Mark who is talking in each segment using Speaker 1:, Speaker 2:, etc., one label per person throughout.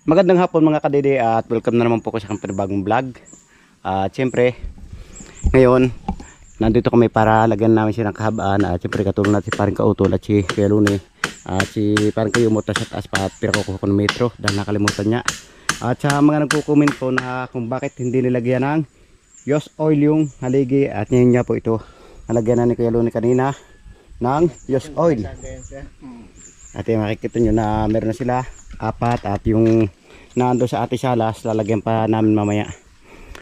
Speaker 1: Magandang hapon mga kadede at welcome na naman po ko sa aking panibagong vlog. At siyempre, ngayon, nandito kami para lagyan namin siya ng kahabaan. At siyempre katulong natin parang kautol at si Kuya Lune. At si parang kayo mo sa taas pa at pinakukuha ko ng metro dahil nakalimutan niya. At sa mga nagko-comment po na kung bakit hindi nilagyan ng Yos oil yung haligi. At ngayon nga po ito, nalagyan na ni Kuya Lune kanina ng Yos oil. At yung makikita nyo na meron na sila apat at yung nando sa Ate Salas lalagyan pa namin mamaya.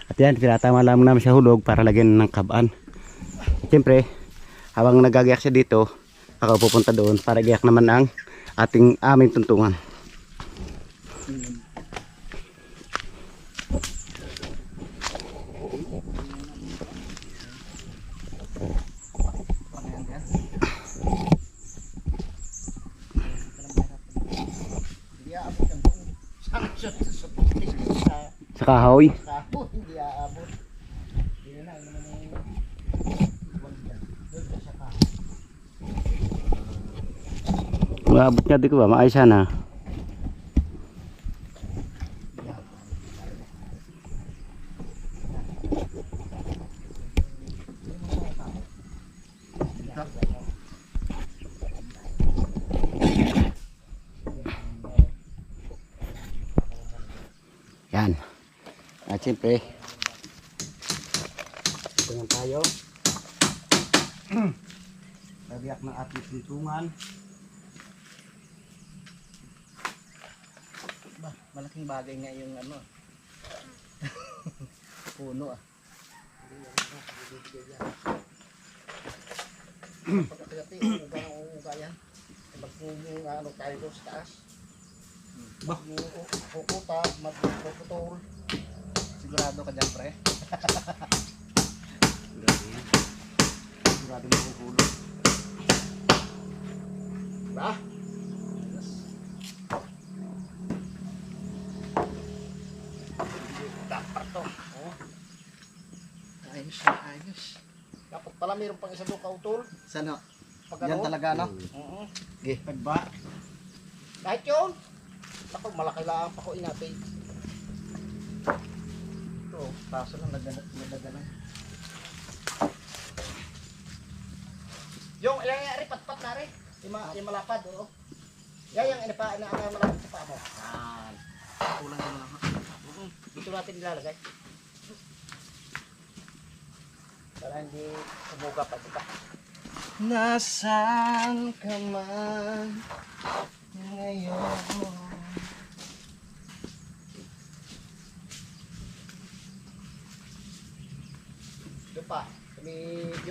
Speaker 1: At yan, tinatama lang namin sa hulog para lagyan ng kabaan. Siyempre, habang nagagayak siya dito, ako pupunta doon para gayak naman ang aming tuntungan. Sa kahoy. Maabot nga di ko ba? Maayos sana. Yan. At siyempre, ito yan tayo. Nabiyak ng ating tuntungan.
Speaker 2: Bah, malaking bagay nga yung ano. Puno ah. Pagkakati, uga yan. Magpungin ano tayo doon sa taas. Bah, puputa, magpuputol. Sigurado ka dyan, pre.
Speaker 1: Sigurado makukulong.
Speaker 2: Bah? Dapat to. Oh. Ayos na, ayos. Dapat pala mayroon pang isa doon kautol. Saan o? Yan talaga, no? Okay.
Speaker 1: Pagba.
Speaker 2: Kahit yun. Ako, malaki lang pa ko inatay. Ito, kaso lang nagdaganan. Yung ripat-pat na rin. Yung malapad, oo. Yung malapad sa paa mo. Yan. Kulang ko na lang. Dito natin nilalagay. Para hindi sumuga pa dito. Nasaan ka man ngayon? Ito pa.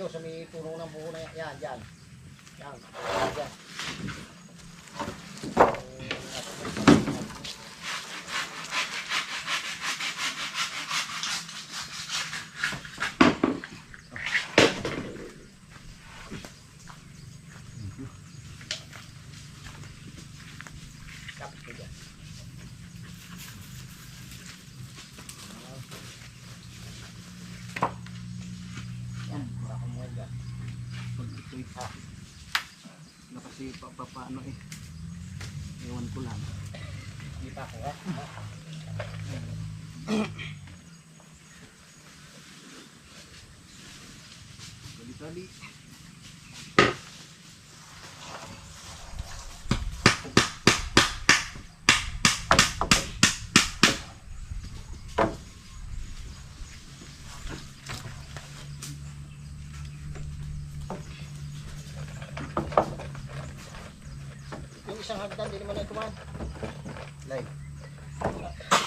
Speaker 2: Sa may puno ng buho na yan. Yan. Yan. Yan. Tapos ko dyan. Yan. Mura ko mo dyan.
Speaker 1: Pag ito'y na kasi paano eh. Ewan ko lang.
Speaker 2: Hindi pa ako ha.
Speaker 1: Tali-tali.
Speaker 2: Yung isang hagdan, hindi naman na kumain.
Speaker 1: Lay.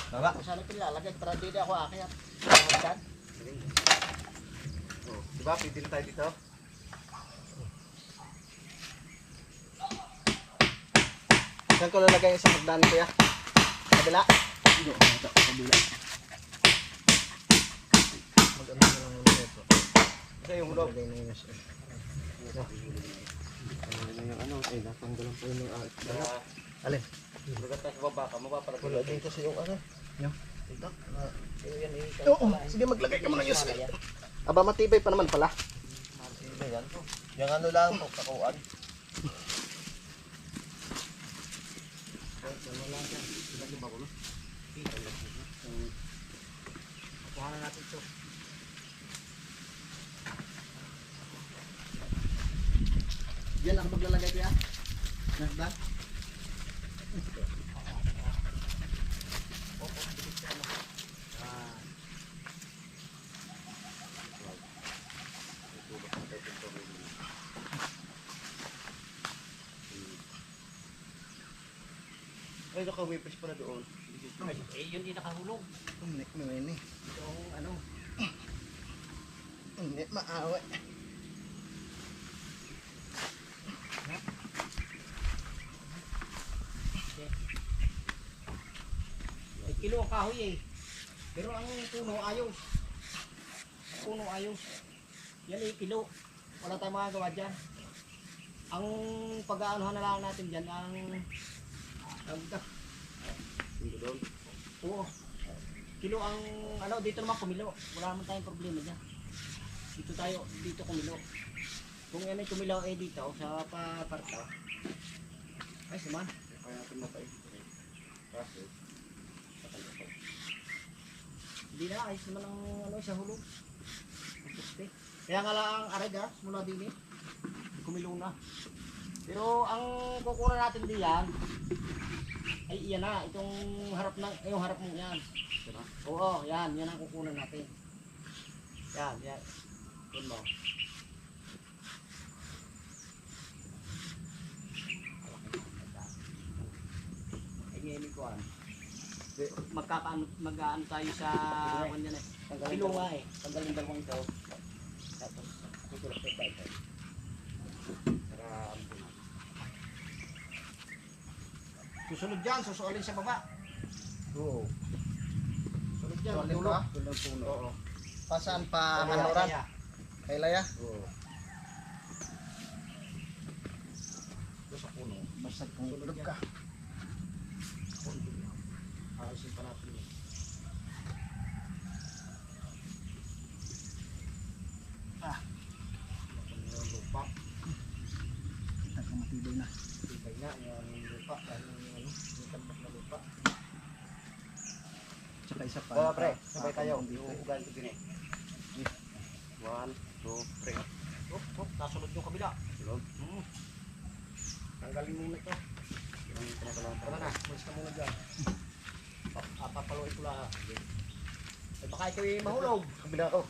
Speaker 1: Baba.
Speaker 2: Kung saan ito lalagay, para hindi ako akyat. Isang hagdan.
Speaker 1: Oh, diba? Pwede tayo dito.
Speaker 2: Saan ko lalagay isang hagdan kuya? Kabila?
Speaker 1: Dito, kabila.
Speaker 2: Mag-ano na lang ulit ito.
Speaker 1: Kasi yung hulog.
Speaker 2: Lagay na yun siya.
Speaker 1: Ano, natanggalan pa yung
Speaker 2: Alin?
Speaker 1: Lugat tayo sa baba ka, mapaparagod.
Speaker 2: Wala din kasi yung ano.
Speaker 1: Yung?
Speaker 2: Ito. Oo, sige maglagay ka muna yun. Aba matibay pa naman pala.
Speaker 1: Matibay yan to. Yung ano lang, kakuan.
Speaker 2: Dalawa lang siya. Lagi ba ko no? Kuha na natin ito. Diyan ako maglalagay kuya. Nasdan?
Speaker 1: Ay, naka-wipers pala doon.
Speaker 3: Eh, yun din nakahulog.
Speaker 2: May
Speaker 3: Yung ano,
Speaker 2: Hindi maawa.
Speaker 3: may kilo ang kahoy eh. Pero ang puno ayos. Ang puno ayos. Yan eh, kilo. Wala tayong magagawa dyan. Ang pag-aanuhan na lang natin dyan, ang
Speaker 1: Dito doon.
Speaker 3: oo. Kilo ang ano, dito naman kumilo. Wala naman tayong problema dyan. Dito kumilo. Kung yan ay kumilo eh dito sa paparta. Ay, suman.
Speaker 1: Kaya natin matay. Kasi,
Speaker 3: Hindi na, ayos naman ang ano, sa hulog. Ang puste. Kaya nga lang ang arega mula din eh. Kumilo na. Pero ang kukuha natin diyan ay iyan na, itong harap ng, yung harap mo yan.
Speaker 1: Diba?
Speaker 3: Oo, yan ang kukunan natin. Yan. Yun mo. Ay, ngayon ko mag-ano tayo sa kanya na eh. Kilo nga eh.
Speaker 1: Tanggalin dalawang ito. Tapos, tutulak tayo ito. Para ampunan.
Speaker 3: Susunod dyan, susualin sa baba.
Speaker 2: Oo.
Speaker 3: Sunod dyan,
Speaker 2: Sualin
Speaker 3: dulo.
Speaker 2: ba?
Speaker 1: Tulong puno.
Speaker 3: Oo.
Speaker 2: Pasaan pa
Speaker 3: Kaya,
Speaker 2: hanuran?
Speaker 3: kaya.
Speaker 2: Kay Laya?
Speaker 1: Oo.
Speaker 3: Doon sa puno.
Speaker 2: Basta kung ulog ka.
Speaker 3: Ayusin pa natin yun. Yung lupa.
Speaker 2: Kita ka matibay na.
Speaker 3: Tibay nga, yung lupa. Yung tambak na lupa.
Speaker 2: Tsaka isa pa.
Speaker 1: Tara pre, sabay tayo.
Speaker 2: Dito.
Speaker 1: Uugal ito din eh. 1, 2, 3.
Speaker 3: Nasunod yung kabila.
Speaker 1: Tulog.
Speaker 3: Tanggalin muna ito.
Speaker 1: Yung pinagalang
Speaker 3: Tara na, malis ka muna dyan. Papaluin ko lang. Eh baka ito yung mahulog.
Speaker 1: Kabila ko.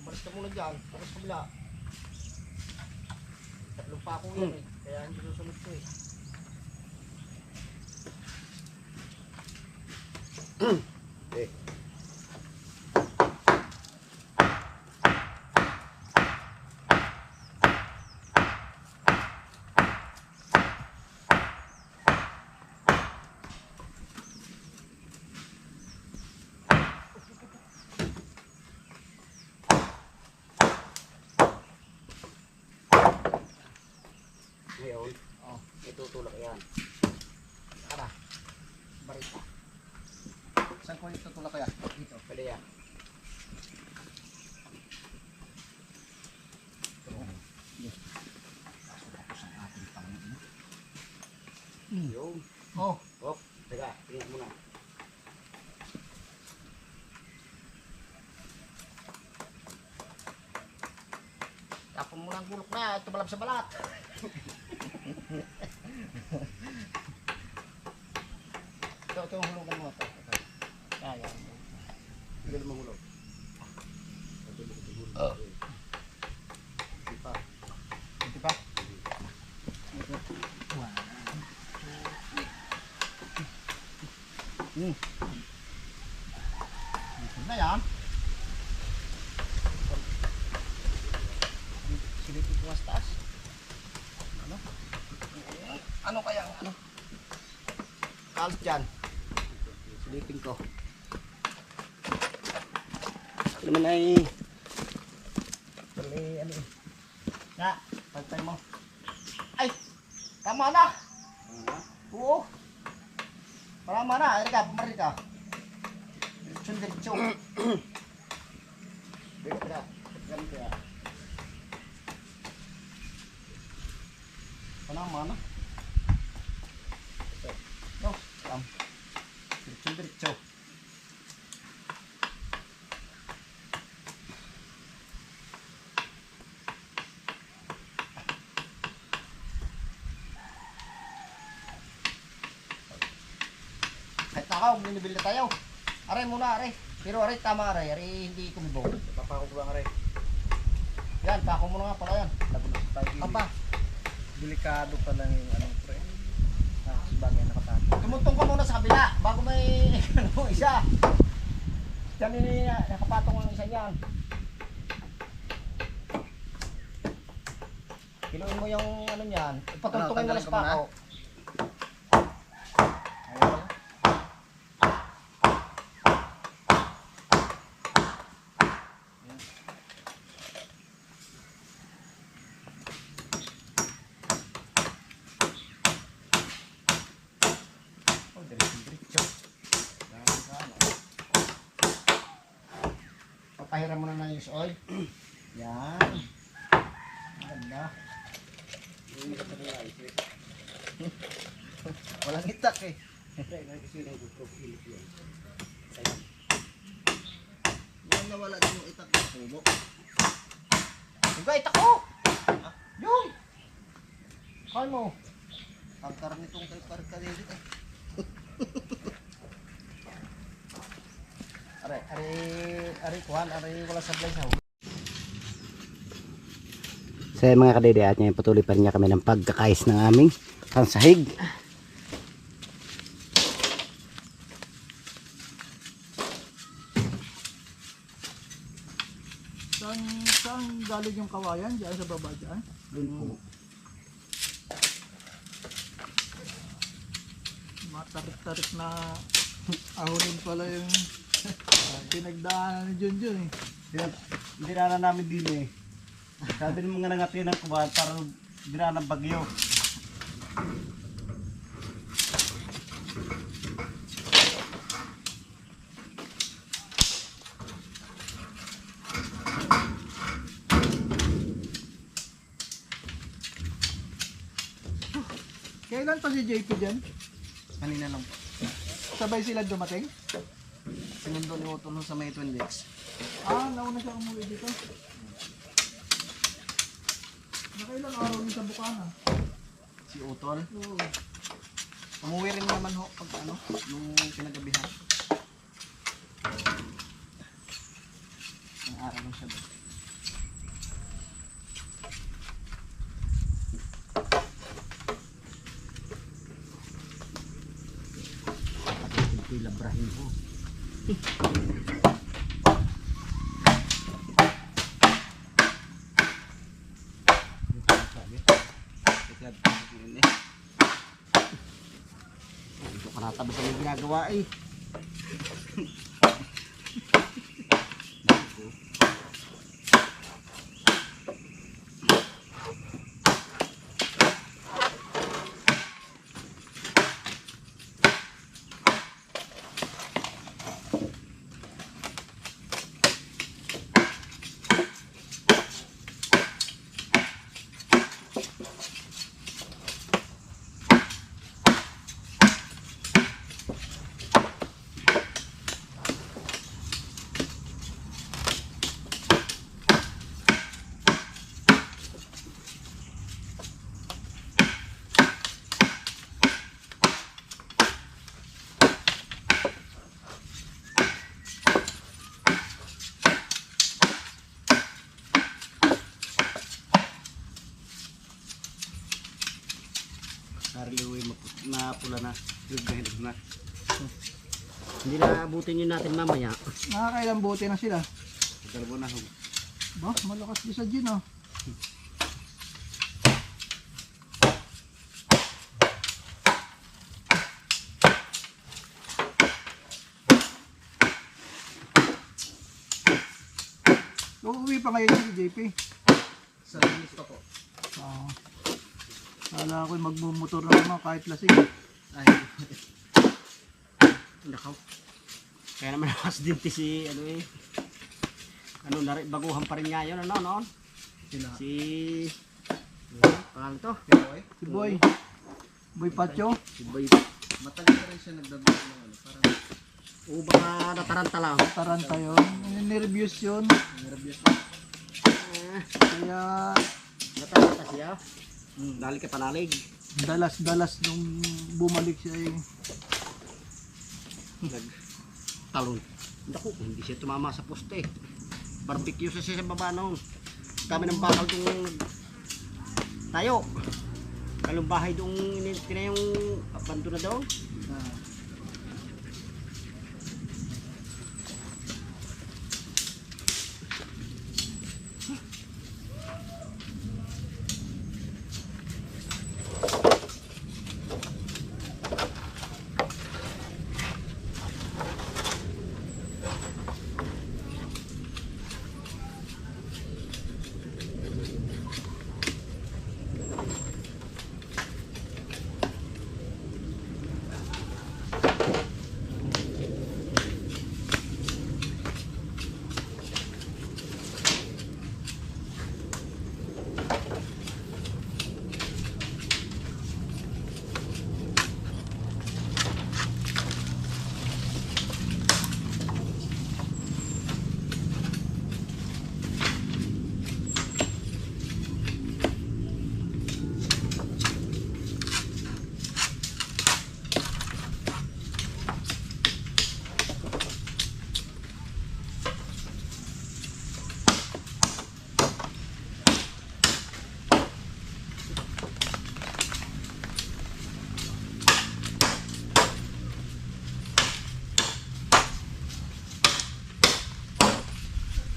Speaker 3: Umalis ka muna dyan. Tapos kabila. Tatlong pa ako yan eh. Kaya hindi susunod ko eh.
Speaker 1: Eh. Ngayon, itutulak yan.
Speaker 3: Tara. Barita.
Speaker 2: Saan ko ito tulak kaya? Dito.
Speaker 3: Pwede yan.
Speaker 2: Tapos ang ating Panginoon.
Speaker 1: Yung.
Speaker 2: Oh.
Speaker 1: Oh, teka, tingnan muna.
Speaker 3: Tapon mo ng gulok na. Ito malab sa balat.
Speaker 2: Ito yung hulugan mo ito.
Speaker 3: Yan.
Speaker 1: Hindi naman mahulog.
Speaker 2: Oh.
Speaker 1: Hindi pa.
Speaker 2: Ito pa. Wow. Dito na yan.
Speaker 3: Silipin ko mas taas.
Speaker 2: Ano? Ano kaya ang ano?
Speaker 3: Kalas dyan. Silipin ko.
Speaker 1: Ito naman ay
Speaker 3: Ano eh. Na, pagpay mo. Ay! Tama na! Oo. Tama na. Ay ka, pumari ka. Diretso.
Speaker 1: Teka, ganito yan.
Speaker 3: Tama na. Pam. Diretso. Kahit nakaw, binibil na tayo. Aray muna, aray. Pero aray, tama aray. Aray, hindi kumibong.
Speaker 2: Papakog lang rin.
Speaker 3: Yan, pako mo na nga pala yan.
Speaker 2: Lagunas tayo.
Speaker 3: Apa,
Speaker 2: Delikado pa lang yung anong pre. Bagay nakatago.
Speaker 3: tumuntong ka muna sa kabila bago may ano, isa. Yan nakapatong ang isa niyan. Kiluin mo yung ano niyan. Ipatuntungin mo na sa pako.
Speaker 2: Ayun.
Speaker 3: Oh, diretso. Papahiram mo na ng use oil. Yan. Ganda. Walang itak eh. Yan nawala din yung itak ng tubo. Diba itak ko? Yung! Kaya mo. Ang karnitong kay karkalilit eh. Aray, kuhan, aray, wala sablay sa huli.
Speaker 1: So yan mga kadede, at ngayon patuloy pa rin niya kami ng pagkakais ng aming pansahig.
Speaker 2: Saan galing yung kawayan? Diyan sa baba dyan?
Speaker 3: Doon po.
Speaker 2: Matarik-tarik na ahonin pala yung pinagdaanan ni Junjun eh.
Speaker 1: Hindi na namin din eh. Sabi ng mga nangapi ng kuwan para hindi na ng bagyo.
Speaker 2: Kailan pa si JP dyan?
Speaker 3: Kanina lang po.
Speaker 2: Sabay sila dumating?
Speaker 3: Sinundo ni Otto nung sa may Twin Lakes.
Speaker 2: Nauna siya umuwi dito. Nakailang araw yung sa Bukana.
Speaker 3: Si Utol.
Speaker 2: Oo.
Speaker 3: Umuwi rin naman ho pag ano, nung pinagabihan. Ang araw lang siya doon. Ito yung labrahin ko. Ito ka natabas ang ginagawa eh. Kariliwi na pula na. Hinog na. Hindi na abutin yun natin mamaya.
Speaker 2: Nakakailang bote na sila.
Speaker 1: Dalawa na ho.
Speaker 2: Ba, malakas din sa gin ah. Uuwi pa ngayon si JP.
Speaker 3: Sa linis pa po.
Speaker 2: Kala ko magmumotor na naman kahit lasing.
Speaker 3: Ay. Nakaw. Kaya naman nakas din si ano eh. Ano na rin, baguhan pa rin nga yun ano noon.
Speaker 2: Sila.
Speaker 3: Si pangalan to?
Speaker 2: Si Boy. Boy Pacho.
Speaker 3: Si Boy.
Speaker 2: Matagal na rin siya nagdadala ng ano, parang
Speaker 3: O baka nataranta lang.
Speaker 2: taranta yun. Nervyos yun. Nervyos yun. Kaya
Speaker 3: Nataranta siya. Dali ka panalig.
Speaker 2: dalas-dalas nung bumalik siya eh.
Speaker 3: Talon. Naku, hindi siya tumama sa poste. Barbecue siya sa baba noon. Kami ng bakal doon tayo. Kalong bahay doon tina yung abando na daw.
Speaker 2: Ah.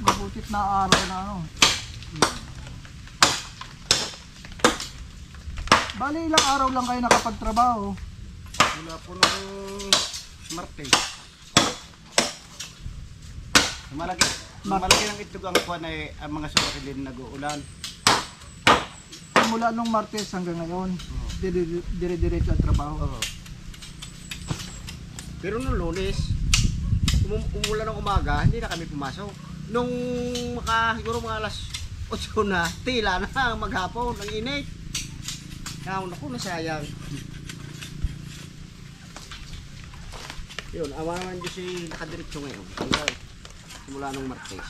Speaker 2: Mabutit na araw na ano. Bali ilang araw lang kayo nakapagtrabaho.
Speaker 3: Mula po nung Martes. Malaki ng itlog ang kuwan ay ang mga sumarilin nag-uulan.
Speaker 2: Mula nung Martes hanggang ngayon, dire-diretso ang trabaho.
Speaker 3: Pero nung Lunes, umulan ng umaga, hindi na kami pumasok. Nung siguro mga alas 8 na, tila na ang maghapon, ang init. Naku, nasayang. Yun, awa naman Diyos yung nakadiretso ngayon. Simula nung Martes.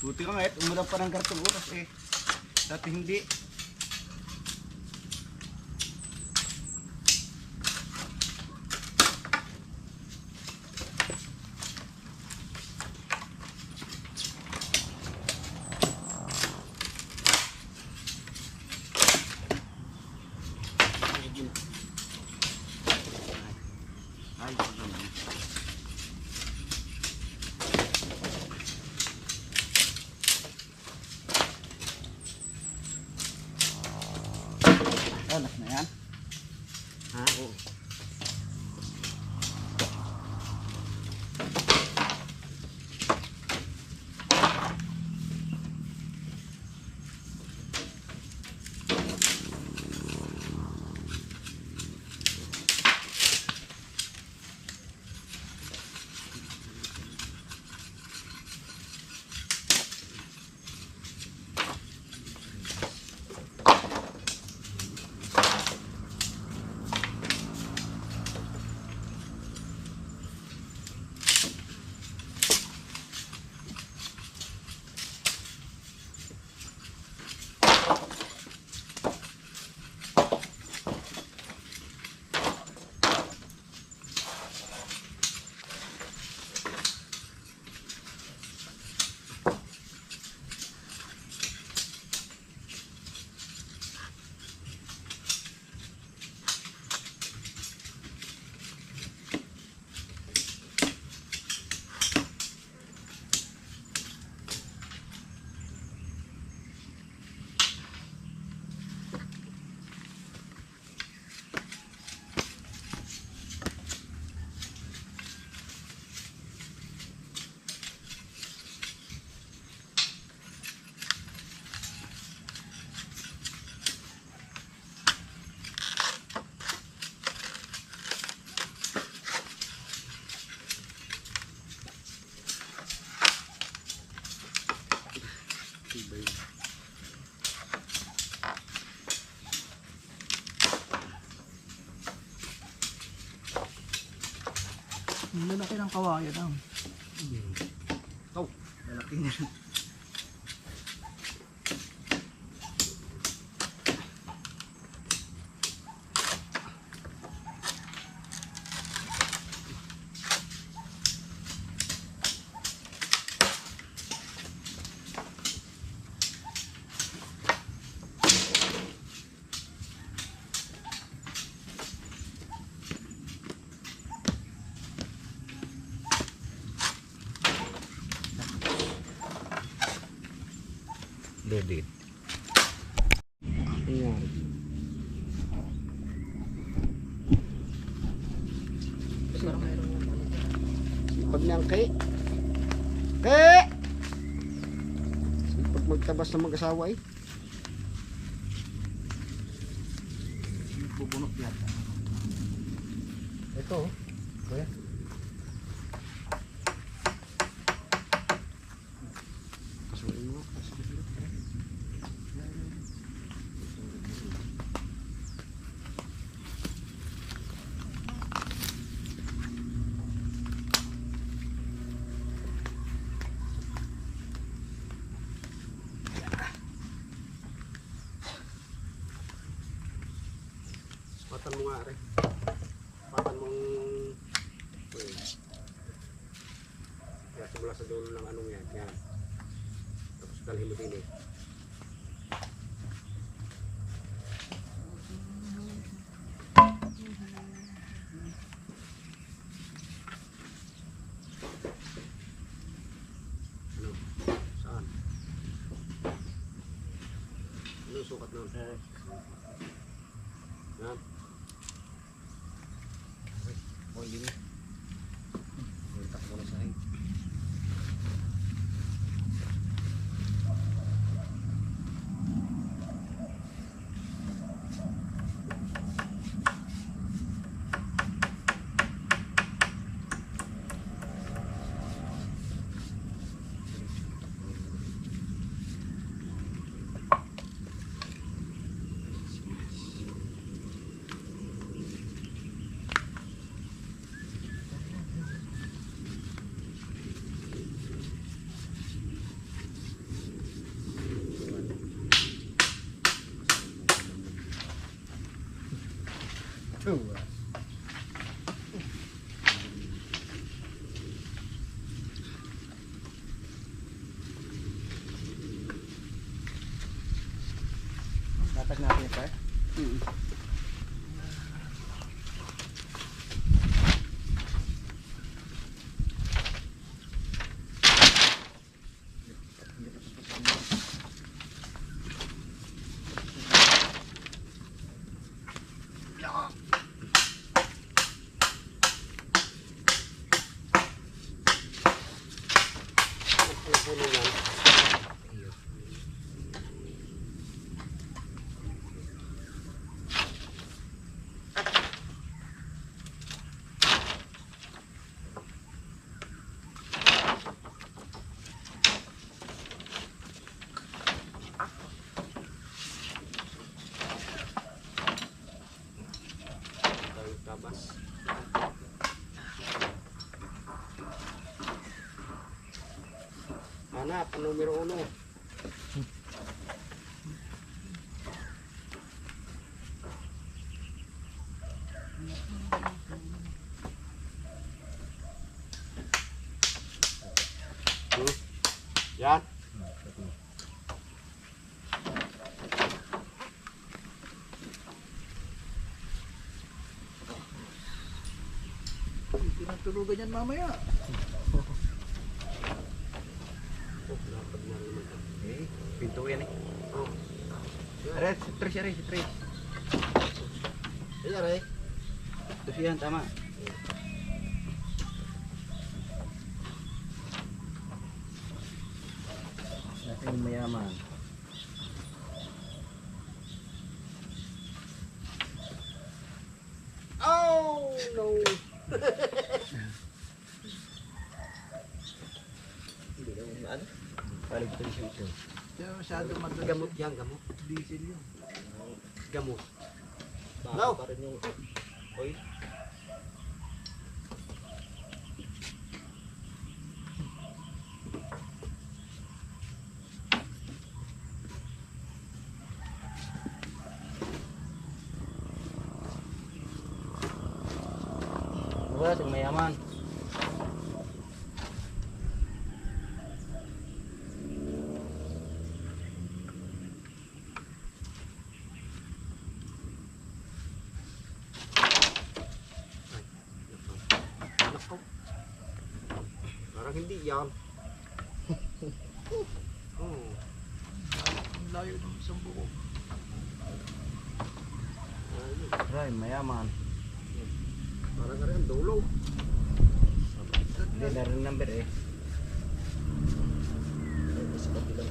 Speaker 3: Buti ka nga umulan pa ng kartong oras eh. Dati hindi. Ay, pagkaman.
Speaker 2: Alas na yan.
Speaker 3: Ha? Oo. Ang lalaki ng kawayan ang.
Speaker 2: Oh, malaki na.
Speaker 1: Dede.
Speaker 2: Ayan. Sipag niyang kay. Kay! Sipag magtabas ng mag-asawa eh.
Speaker 3: Bubunot yan.
Speaker 2: Ito oh. Kuya. Kasuhin mo. Kasuhin mo. Patan mo nga rin. Patan mong kaya simula sa dulo ng anong yan. Yan. Tapos dalhin mo din eh. Ano? Saan? Ano sukat nun? Yan. Oh, yun. Takbo na sa akin.
Speaker 3: Tatag natin ito eh.
Speaker 2: Puno yan. Tabas. Hanap, ang numero 1. Yan.
Speaker 3: Pinatulugan yan mamaya.
Speaker 1: Eh, pinto yan eh. Oh. Aray, si Trish, aray, si Trish.
Speaker 2: Ayan eh.
Speaker 1: Ito siya, tama. Natin yung mayaman.
Speaker 2: Oh no.
Speaker 1: Hindi na ano? Palig Trish ito.
Speaker 2: Kaya masyado madalas.
Speaker 3: Gamot yan, gamot.
Speaker 2: Diesel yun.
Speaker 3: Gamot.
Speaker 4: Bago pa rin yung oil. Wala, yung mayaman.
Speaker 3: Nako. Parang hindi yan. Oh.
Speaker 2: Ang layo ng isang buko.
Speaker 3: Ayun.
Speaker 1: Ay, mayaman.
Speaker 3: Parang nga rin, dulo.
Speaker 1: Hindi na rin number eh.
Speaker 4: Sa kabilang.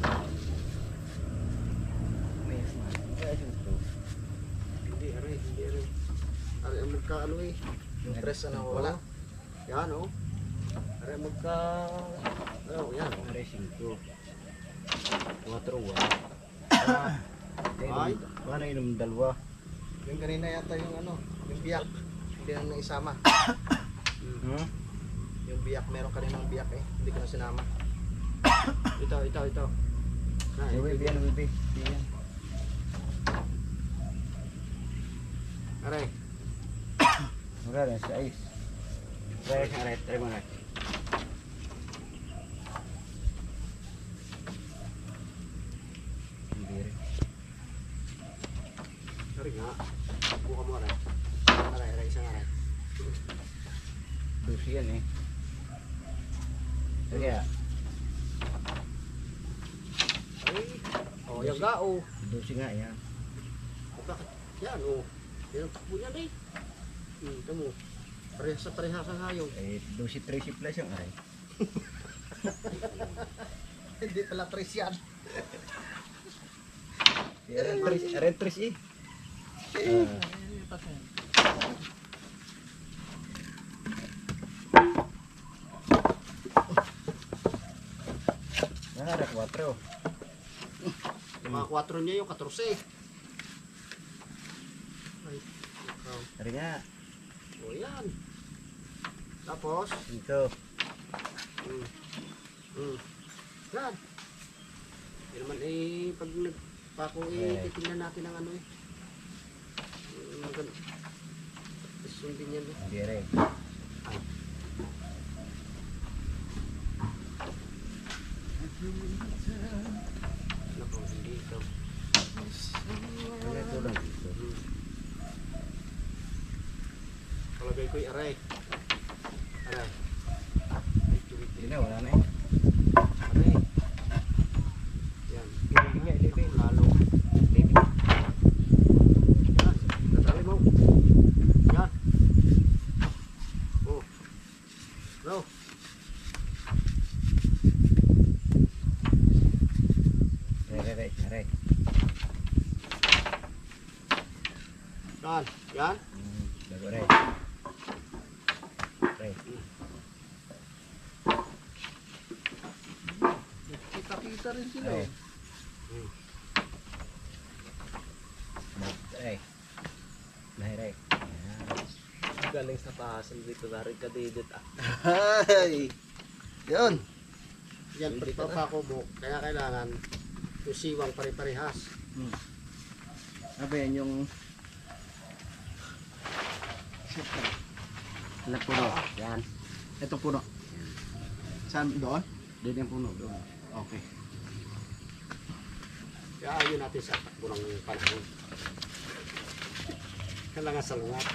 Speaker 1: Mayaman. Ay, ito.
Speaker 3: Hindi, aray, hindi, aray. Aray, ang magka, ano eh.
Speaker 4: Yung press na wala.
Speaker 3: Yan, oh. Aray, magka, ano, yan.
Speaker 1: Aray, 5. 4, 1.
Speaker 3: Ay.
Speaker 1: Paano inom dalawa?
Speaker 4: Yung kanina yata yung ano, yung biyak. Hindi na naisama.
Speaker 1: Hmm?
Speaker 4: Yung biyak, meron kaninang biyak eh. Hindi ko na sinama.
Speaker 3: Ito.
Speaker 1: Ay, Webby, ano Webby? Yan.
Speaker 3: Aray.
Speaker 1: Wala rin, sa ice. Try mo na. Hindi rin.
Speaker 3: Aray nga. Buka mo, aray. Aray, isang aray.
Speaker 1: Dosi yan eh. Kaya,
Speaker 3: Ay. Oh, yung ga, oh.
Speaker 1: dosi nga yan.
Speaker 3: Bakit? Yan, oh. Yan ang takbo niyan eh. Ito mo. Parehas sa hayong.
Speaker 1: Eh, dosi 30 plus yung aray.
Speaker 4: Hindi pala press yan.
Speaker 1: Red 3 eh. Ada 4.
Speaker 3: Yung mga 4 niya yung 14. Ay, ikaw.
Speaker 1: Tari nga.
Speaker 3: O yan. Tapos,
Speaker 1: Ito.
Speaker 3: yan. Hindi naman eh, pag nagpako eh, titingnan natin ang ano eh. Maganda. Sundin yan eh.
Speaker 1: Hindi rin.
Speaker 3: Nako, hindi ito.
Speaker 1: Ito lang dito.
Speaker 3: Palagay ko'y aray. Aray.
Speaker 1: Hindi na, wala na eh.
Speaker 3: Aray. Yan.
Speaker 1: Ilibig nga, ilibig.
Speaker 3: Lalo.
Speaker 1: Ilibig.
Speaker 3: Yan. Tatali mo. Yan. Oh. Go.
Speaker 1: Aray.
Speaker 3: Yan. Yan.
Speaker 1: Bago aray. Aray.
Speaker 2: Kita-kita rin sila
Speaker 1: Aray.
Speaker 2: eh.
Speaker 1: Aray. Aray.
Speaker 4: Galing sa pahasan dito. Dari ka didit ah.
Speaker 2: Ay! Yun!
Speaker 3: Yan. Pagpapako mo. Kaya kailangan yung siwang pare-parehas.
Speaker 2: Ano yan yung...
Speaker 1: Anak puno. Yan.
Speaker 2: Itong puno. Saan doon?
Speaker 1: Doon yung puno. Doon.
Speaker 2: Okay.
Speaker 3: Kaya ayun natin sa takbo ng panahon. Kailangan salungat.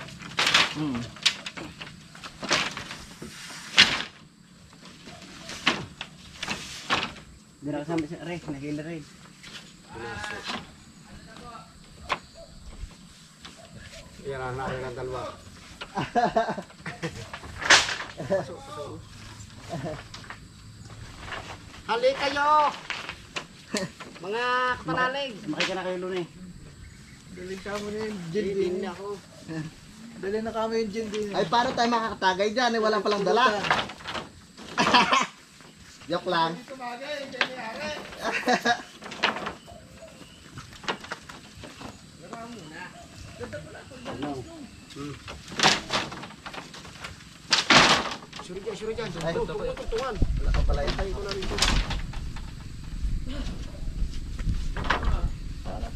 Speaker 1: Hindi na kasama siya. Aray. Naging na rin.
Speaker 3: Pinaso. Yan ang narin ng dalawa. Hali kayo! Mga kapanalig!
Speaker 1: Sumakay ka na kayo doon eh.
Speaker 2: Dali ka mo na yung gin
Speaker 3: Hindi
Speaker 2: din.
Speaker 3: ako.
Speaker 2: Dali na kami yung gin din.
Speaker 4: Ay, paano tayo makakatagay dyan? Eh, walang palang dala. Joke lang.
Speaker 2: sure dyan.
Speaker 4: Ay,
Speaker 2: Tungan.
Speaker 4: wala ka pala yun.
Speaker 2: Tayo ko na rito.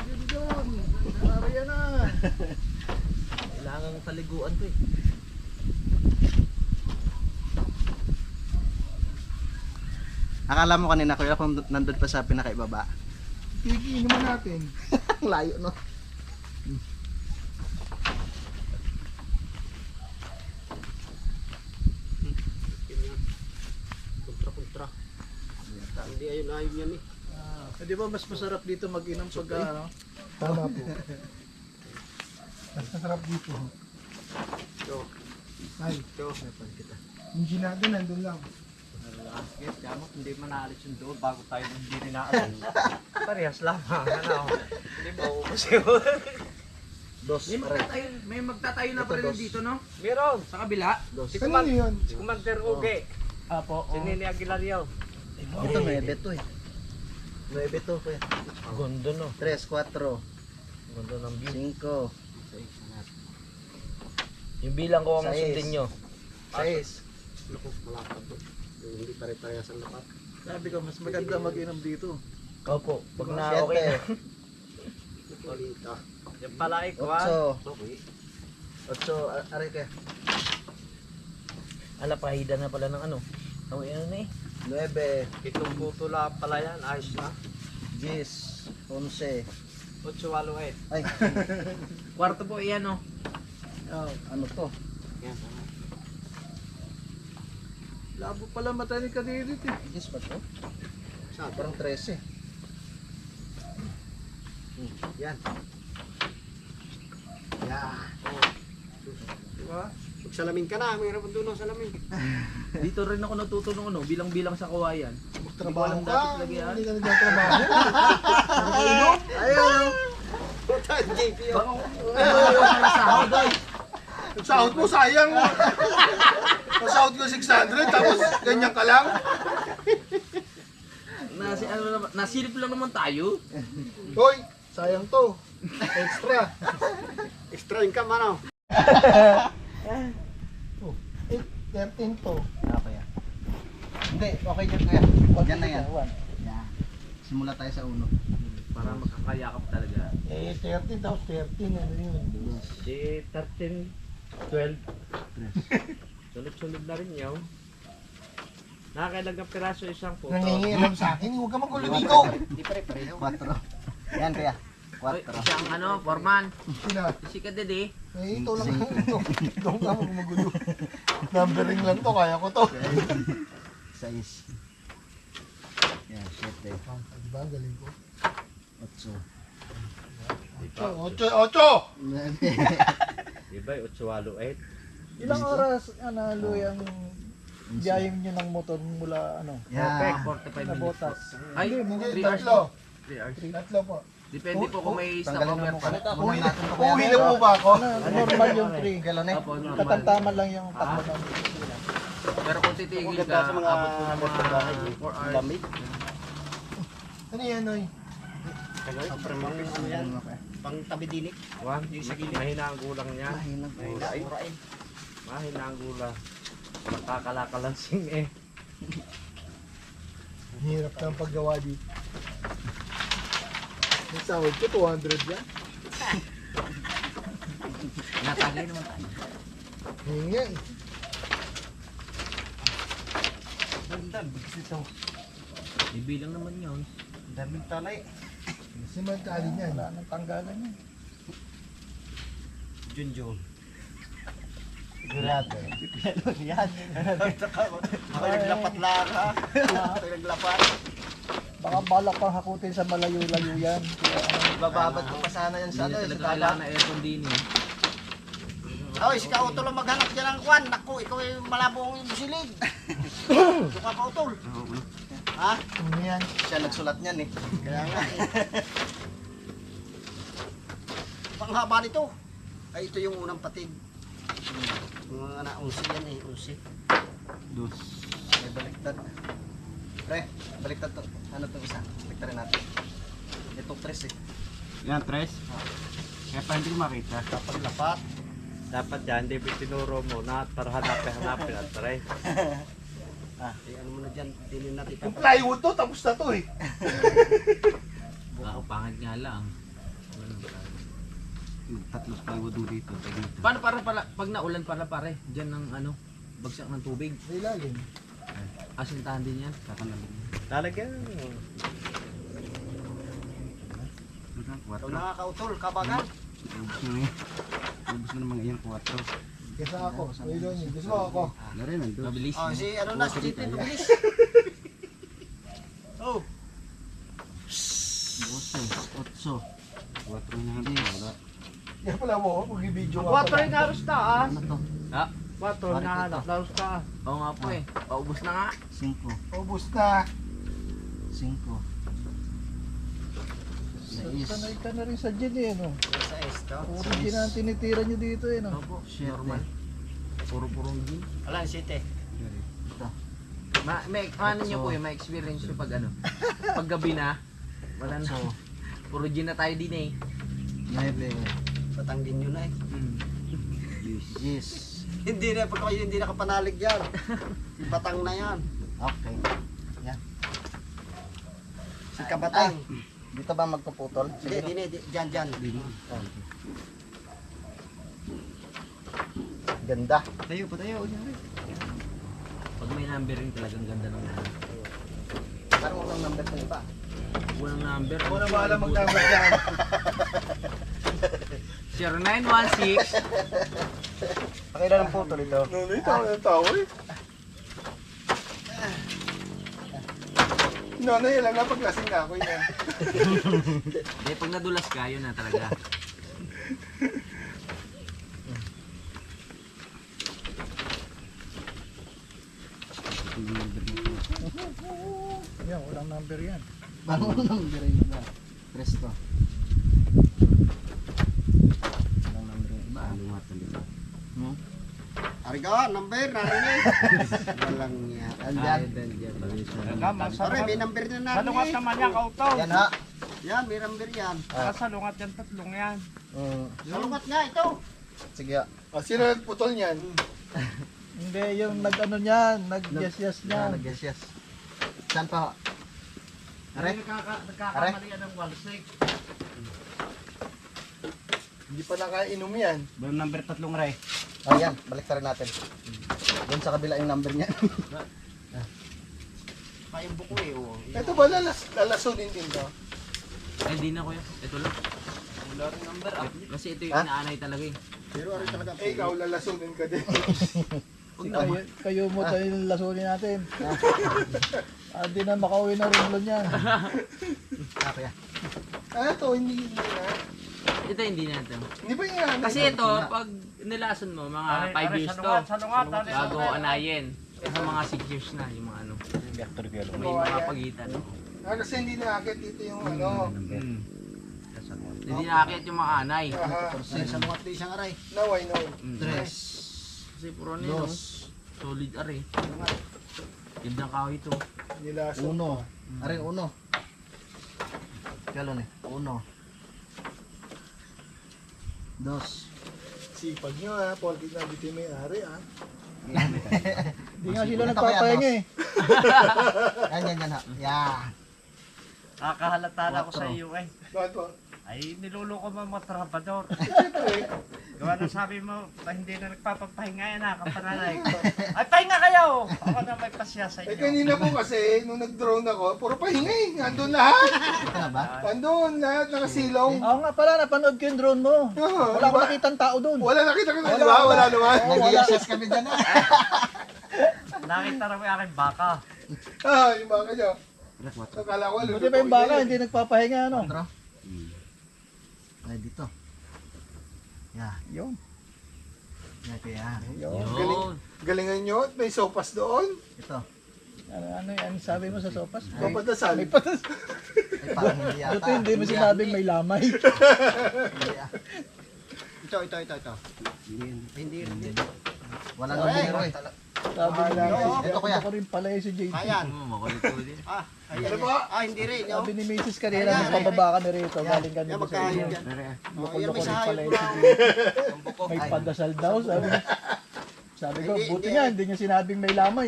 Speaker 2: Yun yun. Maraya na.
Speaker 4: Kailangan taliguan to eh. Akala mo kanina kuya kung nandun pa sa pinakaibaba.
Speaker 2: Tigi naman natin.
Speaker 4: Ang layo no.
Speaker 2: Kontra. Hindi ayun yan eh.
Speaker 4: Di ba mas masarap dito mag-inom pag ano?
Speaker 2: Tama po. Mas masarap dito.
Speaker 3: Ito.
Speaker 2: Ay,
Speaker 3: Ito.
Speaker 4: kita.
Speaker 2: yung ginado nandun lang.
Speaker 3: Yes, gamot, hindi man naalis yung doon bago tayo hindi rin naalis. Parehas lamang. Ano? Hindi maubos yun.
Speaker 4: Dos pare.
Speaker 3: May magtatayo na
Speaker 4: Ito,
Speaker 3: pa rin
Speaker 4: dos.
Speaker 3: dito, no? Meron. Sa kabila.
Speaker 4: Dos.
Speaker 2: Kanino yun?
Speaker 3: Si Commander Uge.
Speaker 4: Apo.
Speaker 3: Si Nini Aguilar yun.
Speaker 4: Ito 9 to eh. 9 to kuya.
Speaker 3: Gondo, no?
Speaker 4: 3, 4,
Speaker 3: Gondo ng view.
Speaker 4: 5,
Speaker 3: Yung bilang ko ang
Speaker 4: Sais.
Speaker 3: sundin nyo.
Speaker 4: 6.
Speaker 2: Naku, malapad to. Hindi pare-parehas ang lapat.
Speaker 4: Sabi ko mas maganda mag-inom dito.
Speaker 3: Opo. Pag na
Speaker 4: Siete.
Speaker 3: okay na.
Speaker 2: Malita.
Speaker 3: Yung pala
Speaker 4: 8.
Speaker 2: Okay.
Speaker 4: 8, aray ka.
Speaker 3: Ala, pahida na pala ng ano. Ang ano na eh.
Speaker 4: 9,
Speaker 3: Itong butula pala yan. Ayos na.
Speaker 4: 10, 11.
Speaker 3: 8, 8.
Speaker 4: Ay,
Speaker 3: Kwarto po iyan, no?
Speaker 4: ano to?
Speaker 3: Yan, tama.
Speaker 4: Labo pala mata ni Kadirit eh. 10 ba to?
Speaker 2: Saan?
Speaker 4: Parang 13. Yan.
Speaker 2: Yeah.
Speaker 4: Diba?
Speaker 2: Pag salamin ka na, may harapan doon ng salamin.
Speaker 3: Dito rin ako natuto ng ano, bilang-bilang sa kawayan.
Speaker 2: Trabaho
Speaker 3: alam
Speaker 2: ka,
Speaker 3: dapat lagi,
Speaker 2: hindi ka nagtatrabaho.
Speaker 4: Ayun!
Speaker 2: JP yun.
Speaker 3: Baka wala na sahod, oy.
Speaker 2: Sahod mo, sayang. Masahod ko 600, tapos ganyan ka lang.
Speaker 3: Nasilip lang naman tayo.
Speaker 2: Hoy, sayang to. Extra. Extra income ano? 13 to.
Speaker 4: Okay yan. Hindi, okay dyan kuya. Yan na yan. Yan. Simula tayo sa uno.
Speaker 3: Para makakayakap talaga.
Speaker 2: Eh, 13 tapos 13. Ano yun?
Speaker 3: Si 13, 12. Sunod-sunod na rin yaw. Nakakailang ng piraso isang puto.
Speaker 2: Nangingialam sa akin, huwag ka magulo dito.
Speaker 3: Hindi pare-pareho.
Speaker 4: 4. Yan kuya.
Speaker 3: Oy,
Speaker 4: 4.
Speaker 3: siyang ano, foreman.
Speaker 2: Sina,
Speaker 3: Si Kadede.
Speaker 2: eh, ito lang. Ito ka magulo. Numbering lang to, kaya ko to.
Speaker 4: 6. Yan, 7.
Speaker 2: Di ba, ang galing ko?
Speaker 4: 8.
Speaker 2: 8!
Speaker 3: Diba, 8, 8.
Speaker 5: Ilang oras ano yung biyayong nyo ng motor mula ano?
Speaker 4: Yan.
Speaker 3: 45 minutes.
Speaker 5: Nabotas.
Speaker 3: Ay,
Speaker 2: Hindi,
Speaker 3: 3 hours.
Speaker 2: tatlo.
Speaker 3: 3 hours.
Speaker 2: Tatlo po.
Speaker 3: Depende po kung may
Speaker 4: Tanggalin
Speaker 3: stopover
Speaker 4: mo
Speaker 3: pa.
Speaker 4: muna natin ito
Speaker 2: Uwi na po ba ako?
Speaker 5: Normal yung 3.
Speaker 4: Galon eh.
Speaker 3: Opo, normal.
Speaker 5: Katamtaman lang yung takbo ng
Speaker 3: Pero kung titigil ka,
Speaker 1: Ganda sa mga
Speaker 3: abot po ng mga 4 hours.
Speaker 1: lamig.
Speaker 2: Ano yan, Noy?
Speaker 1: Ano yan?
Speaker 2: Pang tabi dinik.
Speaker 3: Mahina ang gulang niya. Mahina ang gulang. Nakakalakalansing eh.
Speaker 2: Hirap na ang paggawa dito. May sahod ko, 200 yan.
Speaker 3: Natagay naman tayo.
Speaker 2: Hinga eh.
Speaker 3: Ganda, bigis ito. Ibilang naman yun.
Speaker 4: Daming talay.
Speaker 2: Simantali niyan.
Speaker 5: wala nang tanggalan yun.
Speaker 4: Junjun.
Speaker 2: Sigurado.
Speaker 4: Yan. Naglapat lang ha. Naglapat.
Speaker 5: Baka balak pang hakutin sa malayo-layo yan. Kaya,
Speaker 4: Bababad ko pa sana yan sa
Speaker 3: Hindi
Speaker 4: ano,
Speaker 3: na
Speaker 4: sa
Speaker 3: talaga
Speaker 4: dagat.
Speaker 3: kailangan na aircon din eh.
Speaker 2: Oy, si Kautol ang maghanap dyan ng kwan. Naku, ikaw ay malabo ang busilig. Ito ka, Kautol. Ha? Ano yan?
Speaker 4: Siya nagsulat niyan eh.
Speaker 2: Kaya nga eh. Panghaba nito. Ay, ito yung unang patig. Mga na, 11 yan eh, 11.
Speaker 4: May baliktad. Pre, baliktad to. Ano to isa? Baliktarin natin. Itong 3 eh.
Speaker 1: Yan, tres. Kaya pa hindi ko makita.
Speaker 2: Dapat lapat.
Speaker 3: Dapat yan, hindi tinuro mo na para hanapin at try.
Speaker 4: Ano mo na dyan, dinin natin.
Speaker 5: Yung plywood to, tapos na to eh.
Speaker 3: Pangit nga lang.
Speaker 1: Tatlo plywood mo dito.
Speaker 3: Paano para pag naulan pare, diyan ng ano, bagsak ng tubig.
Speaker 5: Sa ilalim.
Speaker 3: Asintahan din yan.
Speaker 1: Lalagyan.
Speaker 4: Ito nakakautol, kabagan.
Speaker 1: Ubus na naman ngayon 4.
Speaker 5: Kesa ako. Ayun yun. Gusto mo ako.
Speaker 1: Ano rin, nandun.
Speaker 3: Mabilis.
Speaker 4: Oh, si ano na, si Chitin, mabilis. Oh,
Speaker 3: 8.
Speaker 1: 4 na nga. Wala.
Speaker 5: Yan pala mo, mag-video nga.
Speaker 2: 4 rin halos taas.
Speaker 4: ano to?
Speaker 2: 4 na halos taas.
Speaker 3: Oo nga po eh. Paubos na nga.
Speaker 4: 5,
Speaker 5: Ubus na.
Speaker 4: 5.
Speaker 5: Sanay ka na rin sa gin eh, no?
Speaker 4: Sa esto.
Speaker 5: Puro gin ang tinitira nyo dito eh, no?
Speaker 3: Opo, normal. Puro-purong gin.
Speaker 4: Alam, 7.
Speaker 3: May ano nyo po yun, may experience nyo pag ano. Pag gabi na, wala na. Puro gin na tayo din eh.
Speaker 4: 9. Patanggin nyo na eh.
Speaker 1: Yes.
Speaker 4: Hindi na, pag kayo hindi nakapanalig yan. Batang na yan.
Speaker 1: Okay.
Speaker 4: Si Kabatang.
Speaker 1: Dito ba magpuputol?
Speaker 4: Hindi, dyan.
Speaker 1: Ganda.
Speaker 4: Tayo, patayo.
Speaker 3: Pag may number rin talagang ganda ng ano.
Speaker 4: Parang walang number pa iba.
Speaker 3: Walang number.
Speaker 5: Ako na bahala mag-number dyan.
Speaker 3: 0916.
Speaker 1: Pakailan ang putol ito?
Speaker 5: Nunoy, tao na tao eh. Nonoy, alam na paglasing na ako yan.
Speaker 3: Hindi, pag nadulas ka, yun na talaga.
Speaker 5: Yan, walang number yan.
Speaker 4: Parang walang number iba. Presto.
Speaker 1: Walang number yung iba. Ano nga talaga?
Speaker 4: Ariga, number, narinig. Walang yan.
Speaker 3: Andyan.
Speaker 4: Pare, may number na narinig.
Speaker 2: Salungat naman yan, Kauto.
Speaker 4: Yan ha. Yan, may number yan.
Speaker 2: Salungat yan, tatlong yan.
Speaker 4: Salungat nga ito.
Speaker 1: Sige.
Speaker 5: Sino nagputol niyan? Hindi, yung nag-ano niyan, nag-yes-yes niyan.
Speaker 4: Yes. Saan pa? Are?
Speaker 2: Nagkakamali yan ng walsik.
Speaker 5: Hindi pa nakainom yan.
Speaker 1: Ba yung number 3 ray?
Speaker 4: Oh, yan. Balik rin natin. Doon sa kabila yung number niya. Yung buko eh. Oh.
Speaker 5: Ito ba lalasunin din to?
Speaker 3: Ay, hindi na kuya. Ito lang.
Speaker 2: Wala rin number.
Speaker 3: Kasi ito yung inaanay talaga eh.
Speaker 4: Pero ari talaga.
Speaker 5: Eh, ikaw lalasunin ka din.
Speaker 3: Huwag naman.
Speaker 5: Kayo mo tayo yung lasunin natin. Hindi na makauwi na rin yan.
Speaker 4: Ako yan.
Speaker 5: Ano to, hindi na.
Speaker 3: Ito hindi na ito.
Speaker 5: Hindi ba yan?
Speaker 3: Kasi ito, pag nilason mo, mga 5 years to. Bago anayin. Ito mga 6 years na, yung mga ano.
Speaker 1: Vector yellow.
Speaker 3: May mga pagitan.
Speaker 5: Kasi hindi nakakit dito yung ano.
Speaker 3: Hindi nakakit yung mga anay.
Speaker 4: Sa mga di siyang aray.
Speaker 5: Now I know.
Speaker 4: Tres.
Speaker 3: Kasi puro ano yun, no? Solid are. Ganda kahoy ito.
Speaker 5: Nilaso.
Speaker 4: Uno. Aray, uno. Kalo ni? Uno. Dos.
Speaker 5: Sipag nyo ha, porkit na dito may ari ha. Hindi nga
Speaker 4: Ito
Speaker 5: sila
Speaker 4: kaya,
Speaker 5: nagpapahinga eh.
Speaker 4: Yan ha. Yan.
Speaker 2: Nakahalata na ako sa iyo eh.
Speaker 5: Bakit po?
Speaker 2: Ay, niluloko mo mga trabador.
Speaker 5: Siyempre.
Speaker 2: Gawa na sabi mo, hindi na nagpapapahinga yan ha, kapananay. Ay, pahinga kayo! Ako na may pasya sa
Speaker 5: Eh
Speaker 2: inyo.
Speaker 5: kanina po kasi, nung nag-drone ako, puro pahinga eh. Nandun lahat.
Speaker 4: Ito na ba?
Speaker 5: Nandun lahat, nakasilong.
Speaker 6: Oo nga pala, napanood ko yung drone mo. Wala akong nakitang tao doon.
Speaker 5: Wala nakita ko na, di ba? Wala naman.
Speaker 4: Nag-i-assess kami dyan ha.
Speaker 2: Nakita na mo yung aking baka.
Speaker 5: Yung baka nyo. Akala ko,
Speaker 6: Buti pa yung baka, hindi nagpapahinga ano.
Speaker 4: Andro? Ay, dito. Yan.
Speaker 6: Yun.
Speaker 4: Yan, kaya.
Speaker 3: Yun.
Speaker 5: Galingan nyo at may sopas doon.
Speaker 4: Ito.
Speaker 6: Ano sabi mo sa sopas?
Speaker 5: Papadasal.
Speaker 6: May patas.
Speaker 4: Ay, parang hindi yata.
Speaker 6: Buti hindi mo sinabing may lamay.
Speaker 4: Hindi ah. Ito. Hindi rin. Walang numero eh.
Speaker 6: Sabi ni Mrs.
Speaker 4: Ito, kuya.
Speaker 6: Ako rin pala yung si JP.
Speaker 4: Ayan.
Speaker 3: Makulit ko din.
Speaker 5: Ano po?
Speaker 4: Hindi rin. Yo.
Speaker 6: Sabi ni Mrs. kanina, nagpababa ka na rito. Galing ka
Speaker 4: Yan,
Speaker 6: nito sa
Speaker 4: magkain
Speaker 6: inyo.
Speaker 4: yan. Yan,
Speaker 6: Loko-loko
Speaker 4: may
Speaker 6: rin
Speaker 4: sahay
Speaker 6: pala
Speaker 4: ko
Speaker 6: yung
Speaker 4: lang.
Speaker 6: may padasal daw. Sabi niya. Sabi ko,
Speaker 2: Hindi,
Speaker 6: buti
Speaker 2: hindi.
Speaker 6: nga, hindi niya sinabing may lamay.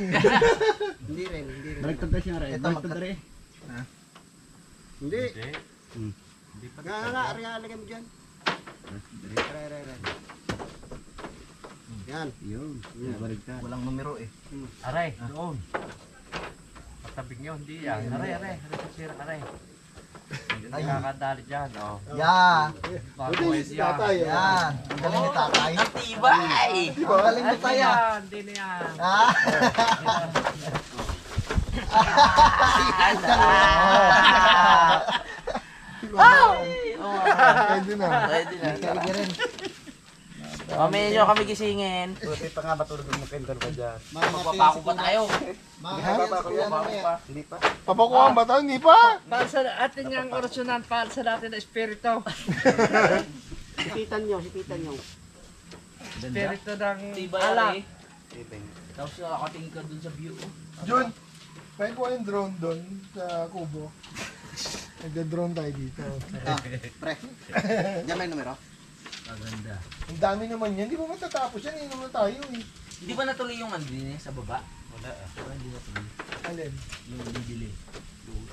Speaker 2: Hindi rin.
Speaker 1: Baliktad na siya rin.
Speaker 4: Ito,
Speaker 1: Baliktad rin.
Speaker 2: Hindi.
Speaker 1: Hmm.
Speaker 2: Nga, lagay mo dyan. Aray. Yan.
Speaker 1: Yun. Baliktad.
Speaker 4: Walang numero eh.
Speaker 3: Aray, doon. Patabing nyo, hindi yan. Aray. Aray, sira, aray.
Speaker 4: Ay.
Speaker 3: Kakadali dyan, oh.
Speaker 4: Yan.
Speaker 3: Bago
Speaker 2: Buti si tatay.
Speaker 4: Yan. Ang galing ni tatay.
Speaker 3: Ang tibay!
Speaker 4: Ang galing ni tayo.
Speaker 3: Hindi na yan.
Speaker 4: Ah.
Speaker 2: Pwede na.
Speaker 3: Pwede na.
Speaker 4: Sige rin.
Speaker 3: Mamaya nyo kami gisingin.
Speaker 1: Buti pa nga matulog mo kentol ka dyan.
Speaker 3: Magpapako pa tayo.
Speaker 1: Hindi pa.
Speaker 2: Papakuhan ba tayo? Hindi pa.
Speaker 7: Para sa atin yung orasyonan, para sa natin na espiritu.
Speaker 2: Sipitan nyo.
Speaker 7: Espiritu ng
Speaker 3: Tibay,
Speaker 7: alak.
Speaker 3: aray. Tapos nakatingin ka dun sa view.
Speaker 2: Jun, pwede ko yung drone doon sa kubo. Nagda-drone tayo dito.
Speaker 4: Ah, pre. Diyan may numero?
Speaker 3: Maganda.
Speaker 2: Ang dami naman yan. Di ba matatapos yan? Hindi naman tayo eh.
Speaker 3: Hindi ba natuloy yung andin sa baba? Wala. Hindi natuloy.
Speaker 2: Alin?
Speaker 3: Yung bibili.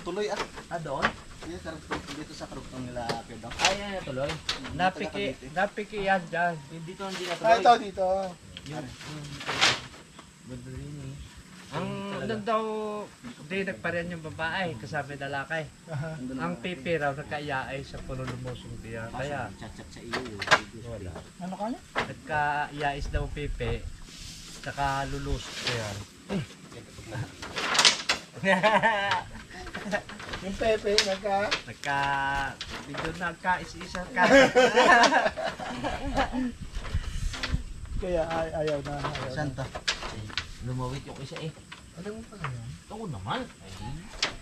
Speaker 4: Tuloy ah.
Speaker 3: Ah, doon?
Speaker 4: Dito sa dito sa karugtong nila Pedro.
Speaker 3: Ay, yan natuloy.
Speaker 7: Napiki yan dyan.
Speaker 3: Dito hindi
Speaker 2: Ah,
Speaker 3: natuloy.
Speaker 2: ito dito.
Speaker 3: Ganda rin eh.
Speaker 7: Ang nung daw, di nagparehan yung babae, kasama na lakay. Ang pipi raw, nagkaiyaay sa puno lumusong diya. Kaya,
Speaker 3: Chat-chat sa iyo.
Speaker 7: wala.
Speaker 6: Ano ka niya?
Speaker 7: Nagkaiyais daw pipi, saka lulusot kaya.
Speaker 2: Yung Pepe,
Speaker 7: Medyo nagkais-isa ka.
Speaker 6: Kaya ayaw na.
Speaker 4: Saan to?
Speaker 3: Lumawit yung isa eh.
Speaker 2: Alam mo pa yan?
Speaker 3: Oo naman. Ay,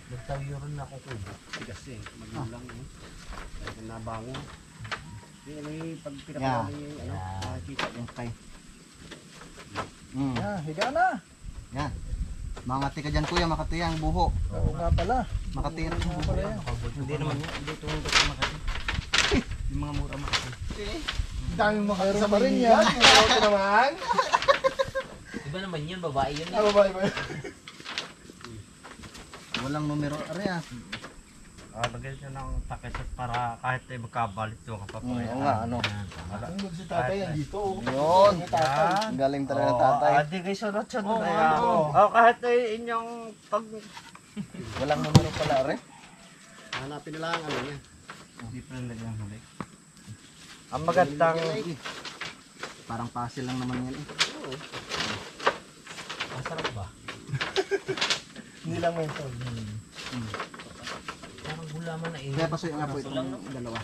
Speaker 3: nagtawiyo rin ako kubo.
Speaker 1: Tigas eh. Magulang eh. Kaya nabangon. May pag
Speaker 4: Yeah.
Speaker 1: pinapagawa yung ano, nakikita niya.
Speaker 4: Okay.
Speaker 6: Yan, higa na.
Speaker 4: Yan. Makati ka dyan kuya, makati ang buho.
Speaker 6: Oo nga pala.
Speaker 4: Makati rin yung
Speaker 6: Oo
Speaker 4: buho.
Speaker 6: pala yan.
Speaker 1: Hindi naman yan. Hindi tungkol sa Makati. Yung mga mura Makati.
Speaker 2: Ang dami mga
Speaker 6: Meron
Speaker 2: sa
Speaker 6: pa rin
Speaker 2: Maynila.
Speaker 6: yan.
Speaker 2: Ito naman.
Speaker 3: Iba naman yun, babae yun eh.
Speaker 2: Ah, babae ba?
Speaker 4: Walang numero. Are ah.
Speaker 7: Lagyan siya ng takes para kahit ay magkabalit yung kapapayan.
Speaker 4: Oo nga, ano.
Speaker 2: Ang si tatay yan dito. oh.
Speaker 4: Yun.
Speaker 2: Ang tatay.
Speaker 4: Ang galing talaga ng tatay.
Speaker 7: Di kayo sunod-sunod na
Speaker 2: Oo,
Speaker 7: yan.
Speaker 2: oo.
Speaker 7: Kahit ay inyong pag...
Speaker 4: Walang numero pala, are.
Speaker 2: Hanapin nila ang ano niya.
Speaker 1: Hindi pa rin lagyan huli.
Speaker 7: Ang magandang...
Speaker 4: Parang puzzle lang naman yan eh.
Speaker 3: Masarap ba?
Speaker 2: Hindi lang mental.
Speaker 3: Parang gulaman na eh.
Speaker 4: Kaya pasuyo nga po itong dalawa.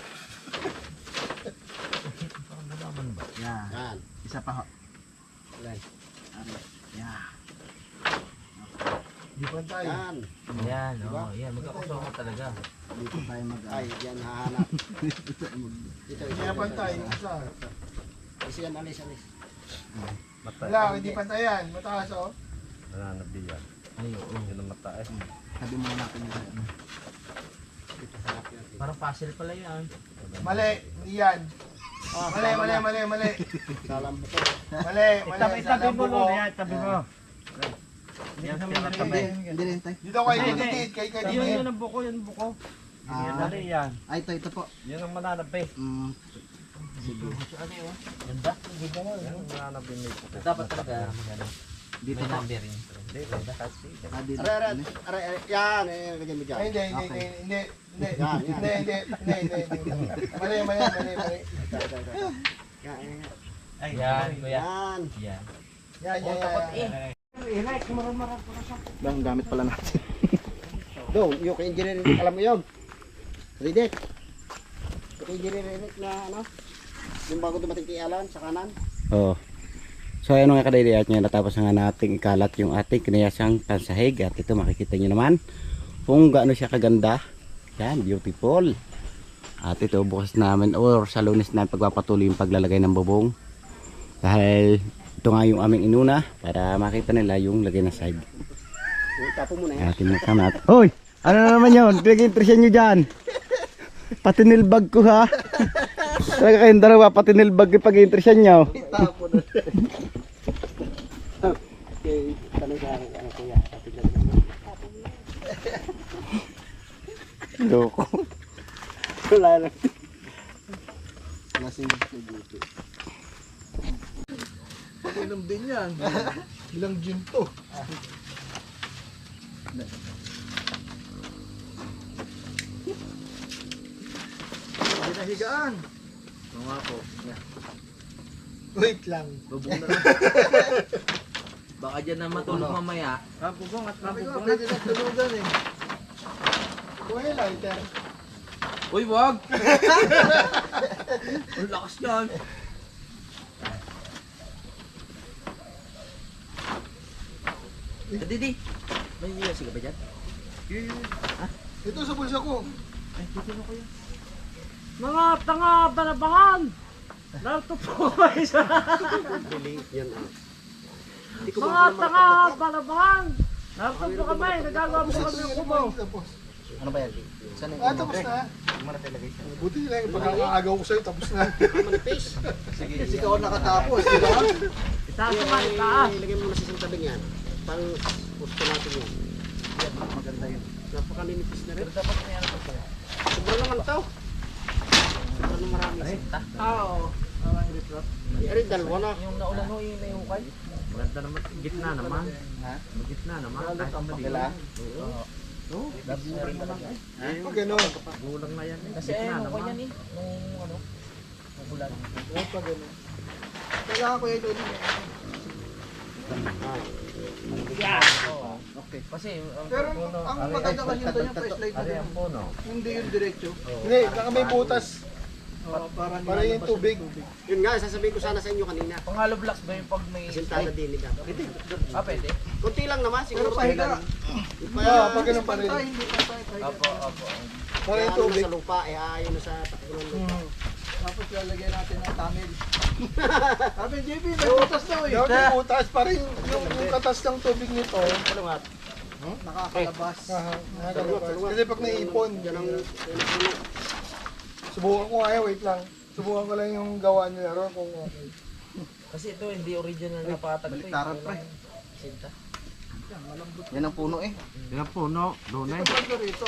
Speaker 3: Parang gulaman ba?
Speaker 4: Yan.
Speaker 2: Yan.
Speaker 4: Isa pa ho.
Speaker 2: Yan.
Speaker 4: Are. Yan.
Speaker 2: Di pa tayo. Yan.
Speaker 3: Yan, oo. Yan, magkakasama talaga.
Speaker 4: Dito tayo mag
Speaker 2: Ay, yan hahanap. Dito, kaya pantay. Isa. Kasi yan, alis. Wala, hindi pantay yan. Mataas oh.
Speaker 3: Ay, oo.
Speaker 4: Sabi mo natin yung
Speaker 3: Parang puzzle pala yan.
Speaker 2: Mali, hindi yan. Mali. Salambo ko. Mali.
Speaker 7: Itabi mo
Speaker 2: Salambo ko.
Speaker 7: nun yan, itabi mo.
Speaker 3: Yan,
Speaker 4: Hindi rin tayo.
Speaker 2: Dito kay Didit, kay
Speaker 7: Yun
Speaker 2: Didit.
Speaker 7: ang buko, yun ang buko. Yan,
Speaker 4: Ah,
Speaker 7: dali yan.
Speaker 4: ay, ito po.
Speaker 7: Yun ang mananabi.
Speaker 4: Sige.
Speaker 3: Ano yun? Ganda.
Speaker 7: Yan ang mananabi may buko.
Speaker 3: Dapat talaga magano.
Speaker 4: Dito
Speaker 3: May
Speaker 4: po.
Speaker 3: number yun.
Speaker 4: Ah, dito.
Speaker 2: Aray. Yan, lagyan mo dyan. Hindi. Mali.
Speaker 3: Yan, kuya.
Speaker 2: Yan.
Speaker 3: Yan.
Speaker 2: Yan.
Speaker 4: Bang gamit pala natin.
Speaker 2: Do, yung kay engineer, alam mo yun? Didit. Yung kay engineer na ano? Yung bago dumating kay Alan sa kanan.
Speaker 1: Oo. So ayun nga kadaydi at nyo, natapos na nga nating ikalat yung ating kinayasang pansahig. At ito makikita nyo naman kung gaano siya kaganda. Yan, beautiful. At ito bukas namin or sa Lunes na pagpapatuloy yung paglalagay ng bubong. Dahil ito nga yung aming inuna para makita nila yung lagay na side.
Speaker 2: Tapo mo na yan.
Speaker 1: Ating mga kamat. Hoy! Ano na naman yun? Pinag-impression nyo dyan. Pati nilbag ko ha. Talaga kayong dalawa pati nilbag yung pag-impression nyo. Loko. Wala na.
Speaker 2: Lasing sa dito.
Speaker 5: Pag-inom din yan. Ilang gin to. Hindi na higaan.
Speaker 3: Mga po.
Speaker 5: Wait lang.
Speaker 3: Bubong na lang. Baka dyan na matulog mamaya.
Speaker 7: Mabubong at
Speaker 5: Sabi ko,
Speaker 7: mabubong.
Speaker 5: pwede na tulugan eh.
Speaker 2: Kuha lighter.
Speaker 3: Uy, wag! Ang lakas yan. Didi, may music ka ba dyan?
Speaker 2: Ito sa bulsa ko.
Speaker 7: Mga tanga banabangan! Narito po kayo sa... Mga tanga banabangan! Narito po kami, nagagawa po kami yung kubo.
Speaker 2: Tapos.
Speaker 4: Ano ba yan? Saan yung
Speaker 2: Ah, tapos na.
Speaker 4: Hindi mo na tayo lagay siya.
Speaker 2: Buti lang, pagkakaagaw ko sa'yo, tapos na.
Speaker 4: Sige,
Speaker 5: Kasi ikaw nakatapos, di ba?
Speaker 7: Itaas naman, itaas.
Speaker 3: Ilagay mo na sa isang tabing yan. Pang gusto natin yan.
Speaker 4: maganda yun.
Speaker 3: Napakalinipis na rin.
Speaker 4: Pero dapat may ano pa siya.
Speaker 3: Sobrang naman to. Sobrang marami.
Speaker 5: Oo. Parang refrap.
Speaker 3: Ay, dalawa na.
Speaker 4: Yung naulan ho, yung may hukay.
Speaker 7: Maganda naman, gitna naman.
Speaker 4: Ha?
Speaker 7: Gitna naman, kahit ang mali.
Speaker 4: Kila?
Speaker 7: Oo. Oo,
Speaker 4: Dapat na rin talaga.
Speaker 2: Pag gano'n.
Speaker 7: gulang na yan eh.
Speaker 4: Kasi
Speaker 7: Gitna
Speaker 4: ayun, hukay
Speaker 7: naman.
Speaker 4: yan eh. Nung ano, nagulan.
Speaker 2: Pag gano'n.
Speaker 5: Kailangan ko yung lodi.
Speaker 4: Okay. Kasi,
Speaker 5: Pero ang maganda kasi doon yung flashlight na
Speaker 7: Ano
Speaker 5: doon.
Speaker 7: yung puno?
Speaker 5: Hindi yung diretso.
Speaker 2: Hindi, baka may butas. Para yung
Speaker 5: nilalabas
Speaker 2: tubig.
Speaker 3: Yun nga, sasabihin ko sana sa inyo kanina.
Speaker 4: pang hollow blocks ba yung pag may...
Speaker 3: Sintada din nila.
Speaker 4: Pwede.
Speaker 3: Kunti lang naman,
Speaker 5: Pero
Speaker 3: siguro.
Speaker 5: pahiga.
Speaker 2: Ah, pag gano'n pa rin.
Speaker 5: Pantay, hindi pantay. Pahiga.
Speaker 4: Opo.
Speaker 2: Para yung
Speaker 3: Ano
Speaker 2: tubig.
Speaker 3: sa lupa, eh ayaw na sa takbo ng lupa.
Speaker 5: Tapos lalagyan natin ng tamil. Sabi JB, may butas daw eh.
Speaker 2: Dapat may butas pa rin. Yung katas ng tubig nito.
Speaker 3: Kalungat.
Speaker 5: Nakakalabas.
Speaker 2: Nakakalabas. Kasi pag naipon,
Speaker 3: Yan ang puno.
Speaker 2: subukan ko nga, wait lang. Subukan ko lang yung gawa niya ron kung okay.
Speaker 4: Kasi ito, hindi original na patag to.
Speaker 5: Baliktaran pre.
Speaker 4: Sinta. Yan ang puno eh.
Speaker 7: Yan ang puno, doon eh.
Speaker 5: Ito rito.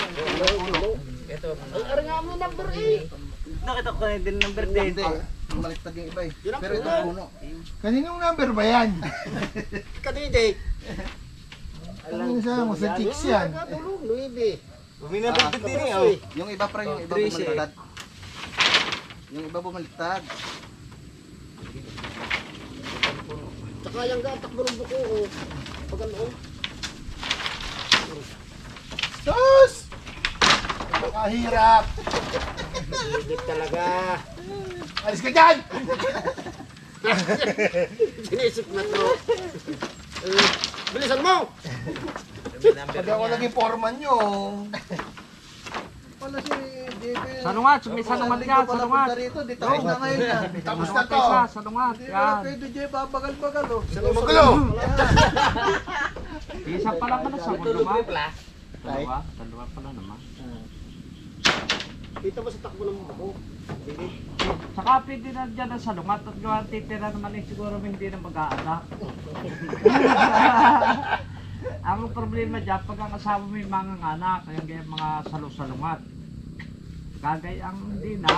Speaker 4: Ito.
Speaker 3: Ay, aray nga mo number 8.
Speaker 4: Nakita ko na din number 10. Ang baliktad yung iba eh.
Speaker 3: Yun ang
Speaker 4: Pero ito
Speaker 3: puno.
Speaker 4: puno.
Speaker 2: Kaninong number ba yan?
Speaker 3: Kadide.
Speaker 2: Ano siya? Masa chicks yan.
Speaker 3: Tulog, 9.
Speaker 4: May number 15 din eh. Oh. Yung iba pre, yung iba bumaliktad. Yung iba bumaliktad.
Speaker 3: Tsaka yung takbo ng buko. Oh. Pag ano.
Speaker 2: Sus! Nakahirap!
Speaker 3: Higit talaga.
Speaker 2: Alis ka dyan!
Speaker 3: Sinisip na to. Bilisan mo!
Speaker 2: Pag ako naging foreman nyo,
Speaker 5: Wala si JB.
Speaker 7: Salungat, may salungat yan, salungat.
Speaker 5: Rito, di tapos na ngayon yan.
Speaker 2: tapos na to.
Speaker 7: Isa, salungat.
Speaker 5: Hindi wala
Speaker 7: Yan.
Speaker 5: pwede JB, babagal-bagal oh.
Speaker 2: Magulo!
Speaker 7: Isa pa lang pala sa salungat. Dalawa, dalawa pala naman.
Speaker 3: Dito ba sa takbo ng buko? Hindi.
Speaker 7: Saka pwede na dyan ang salungat at gawa titira naman eh siguro hindi na mag-aanak. Ang problema dyan, pag ang asawa mo yung mga anak, yung ganyan mga salungat. Kagay ang hindi na,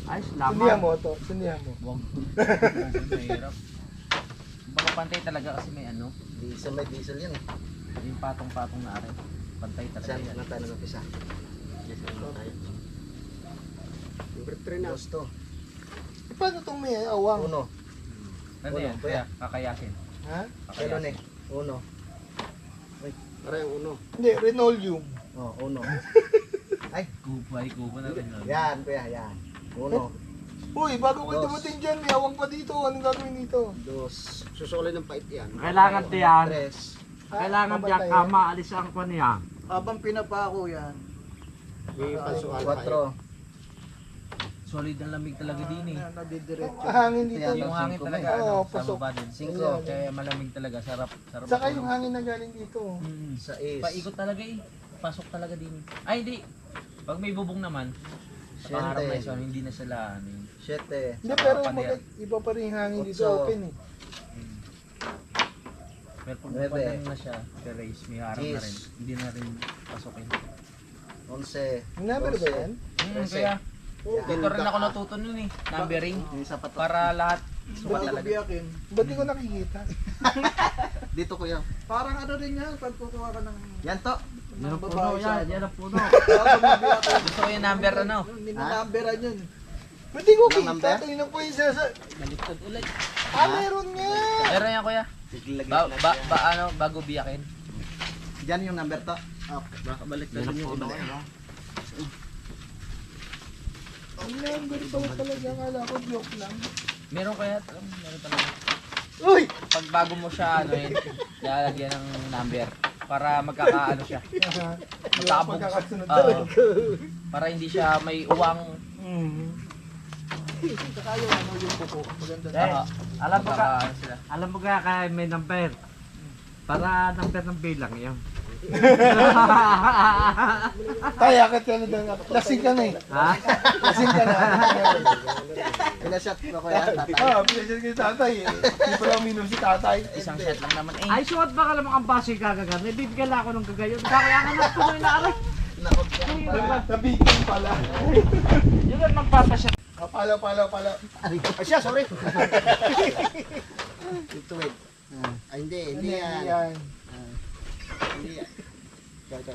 Speaker 7: ay
Speaker 2: Sindihan
Speaker 7: salamat.
Speaker 2: mo ito. Sindihan mo.
Speaker 4: Mahirap. Baka pantay talaga kasi may ano. Diesel, may diesel yan eh. Yung patong-patong na aray. Pantay talaga yan. Saan na tayo nag-upisa? Yes, ano tayo?
Speaker 3: Number 3 na.
Speaker 4: Gusto.
Speaker 2: Paano itong may awang?
Speaker 4: Uno.
Speaker 3: Ano yan?
Speaker 4: Kuya.
Speaker 3: Kakayakin.
Speaker 2: Ha?
Speaker 4: Kailan eh? Uno.
Speaker 3: Aray ang uno.
Speaker 2: Hindi, linoleum.
Speaker 4: Oh, uno.
Speaker 3: Kuba na rin.
Speaker 4: Yan, kuya, yan. Uno.
Speaker 2: Uy, bago ko
Speaker 4: Dos.
Speaker 2: dumating dyan, may awang pa dito. Anong gagawin dito?
Speaker 4: Dos.
Speaker 3: Susulay ng pait yan.
Speaker 7: Kailangan diyan,
Speaker 4: Tres.
Speaker 7: kailangan diyan
Speaker 2: Pamatay,
Speaker 7: kama alis ang kwan niya.
Speaker 5: Habang pinapako yan.
Speaker 3: May pansual pa
Speaker 4: Quatro.
Speaker 3: Solid ang lamig talaga din eh.
Speaker 5: Yan, nadidiretso.
Speaker 2: Hangin dito.
Speaker 4: Yung hangin talaga.
Speaker 2: Oo, pasok.
Speaker 4: Cinco.
Speaker 3: Kaya malamig talaga. Sarap.
Speaker 2: Saka yung hangin na galing dito.
Speaker 4: Sais.
Speaker 3: Paikot talaga eh. Pasok talaga din. Ay hindi. Pag may bubong naman, sa pangarap na
Speaker 4: Siyete.
Speaker 3: iso, hindi na sila ano yun.
Speaker 4: Siete.
Speaker 2: Hindi, pero
Speaker 3: Kapanya.
Speaker 2: iba pa rin yung hangin dito.
Speaker 4: Otso.
Speaker 2: Open eh.
Speaker 3: Pero pag
Speaker 4: Nuebe.
Speaker 3: padan na siya, terrace, may harang na rin.
Speaker 4: Yes.
Speaker 3: Hindi na rin pasokin.
Speaker 2: 11.
Speaker 5: Number ba yan?
Speaker 4: Kaya, dito rin ako natuto nun eh. Numbering. Para lahat sukat
Speaker 6: Ba't di ko
Speaker 4: talaga.
Speaker 6: biyakin?
Speaker 5: Ba't di ko nakikita?
Speaker 2: Dito kuya.
Speaker 6: Parang ano rin yan, pag kukuha ka ng
Speaker 2: Yan to.
Speaker 7: Yan ang puno
Speaker 6: babae
Speaker 7: yan,
Speaker 6: siya.
Speaker 7: yan ang puno.
Speaker 4: Gusto ko yung number ano.
Speaker 6: Ninanamberan yun.
Speaker 5: Ba't di ko
Speaker 2: Walang
Speaker 5: kita?
Speaker 2: number?
Speaker 5: Tingnan ko yung sasa.
Speaker 4: Baliktad ulit.
Speaker 5: Meron nga.
Speaker 4: Meron yan kuya. Ano, bago biyakin.
Speaker 2: Yan yung number to.
Speaker 4: Baka baliktad yung ulo.
Speaker 5: Ang number pala talaga. Akala ko joke lang.
Speaker 4: Meron kaya, meron talaga.
Speaker 5: Uy!
Speaker 4: Pag bago mo siya, ano yun, lalagyan ng number. Para magkakaano siya. Magkakabog.
Speaker 5: Magkakasunod
Speaker 4: Para hindi siya may uwang.
Speaker 6: Saka yung ano yung kuko. Maganda.
Speaker 7: Eh, alam mo ka,
Speaker 4: Magkakaano sila.
Speaker 7: alam mo ka kaya may number. Para number ng bilang yun.
Speaker 5: Tay, akit ka na doon. Lasing ka na eh.
Speaker 7: Ha?
Speaker 5: Lasing ka na.
Speaker 2: Pinashot ko kuya.
Speaker 5: Pinasyan ka yung tatay eh. Hindi pala uminom si tatay.
Speaker 4: Isang set lang naman eh.
Speaker 7: Ay, suot ba ka lamang ang base gagagan? Ibibigyan lang ako ng gagayon. Kaya nga na puno na aray.
Speaker 5: Nabigyan pala.
Speaker 7: Yun ang magpapasya.
Speaker 5: Pala.
Speaker 2: Ay siya, sorry. Ito wait. Ay hindi yan. Hindi yan. Ito.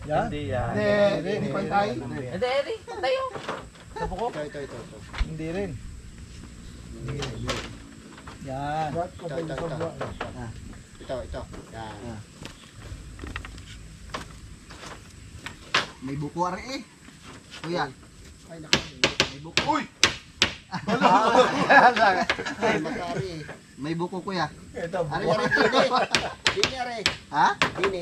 Speaker 5: Yan?
Speaker 7: Hindi yan.
Speaker 5: Hindi pantay.
Speaker 4: Hindi, Eri. Tayo. Sa buko.
Speaker 2: Ito.
Speaker 5: Hindi rin. Yan.
Speaker 2: Ito. Yan. May buko ari eh. Kuya. Ay naku. May buko. Uy! Ay, makari eh. May buko kuya.
Speaker 5: Ito.
Speaker 2: Ari. Dini ari. Ha? Dini.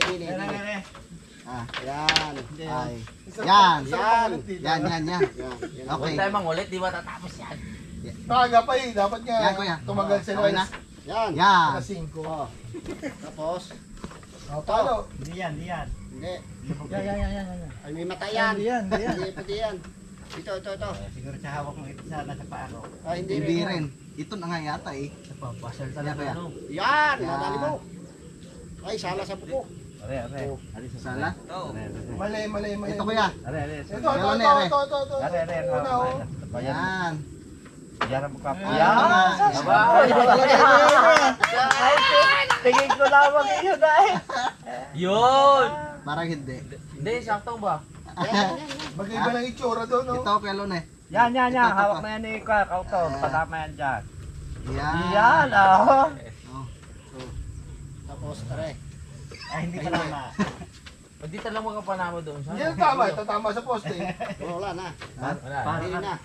Speaker 2: Ah, yan. Ay. Yan. Okay.
Speaker 4: Huwag tayo mangulit, di ba tatapos yan?
Speaker 5: Maaga pa eh. Dapat nga
Speaker 2: Yan, kuya.
Speaker 5: tumagal sila.
Speaker 2: Okay na? Yan.
Speaker 5: Alas 5.
Speaker 2: Tapos.
Speaker 5: Paano?
Speaker 7: Hindi yan.
Speaker 2: Hindi.
Speaker 6: Yan.
Speaker 2: Ay, may mata yan.
Speaker 6: Hindi yan.
Speaker 2: Hindi pwede yan. Ito.
Speaker 7: Siguro sa hawak mo ito sa nasa paa ko.
Speaker 2: Ay, hindi rin. Ito na nga yata eh.
Speaker 7: Napapasal
Speaker 2: Kuya.
Speaker 7: talaga. Ano?
Speaker 2: Yan.
Speaker 5: Yan.
Speaker 2: Madali mo. Ay, sala sa buko.
Speaker 7: Are.
Speaker 2: Sala?
Speaker 5: Mali.
Speaker 2: Ito kuya.
Speaker 7: Are.
Speaker 5: Ito.
Speaker 7: Are.
Speaker 5: Una, oh.
Speaker 2: Yan.
Speaker 7: Yan ang mukha po.
Speaker 2: Yan.
Speaker 7: Tingin ko lamang yun dahil.
Speaker 4: Yun!
Speaker 2: Parang hindi.
Speaker 4: Hindi, sakto ba?
Speaker 5: Mag-iba lang itsura doon, no?
Speaker 2: Ito kay Lone.
Speaker 7: Yan. Hawak na yan ni Kauton. Patama yan dyan.
Speaker 2: Yan.
Speaker 7: Yan, oh.
Speaker 2: Tapos, tare.
Speaker 7: Ay, hindi pa naman.
Speaker 4: Hindi talaga magkapanamo doon.
Speaker 5: Yan tama. Ito tama sa poste.
Speaker 2: Wala na.
Speaker 4: Wala.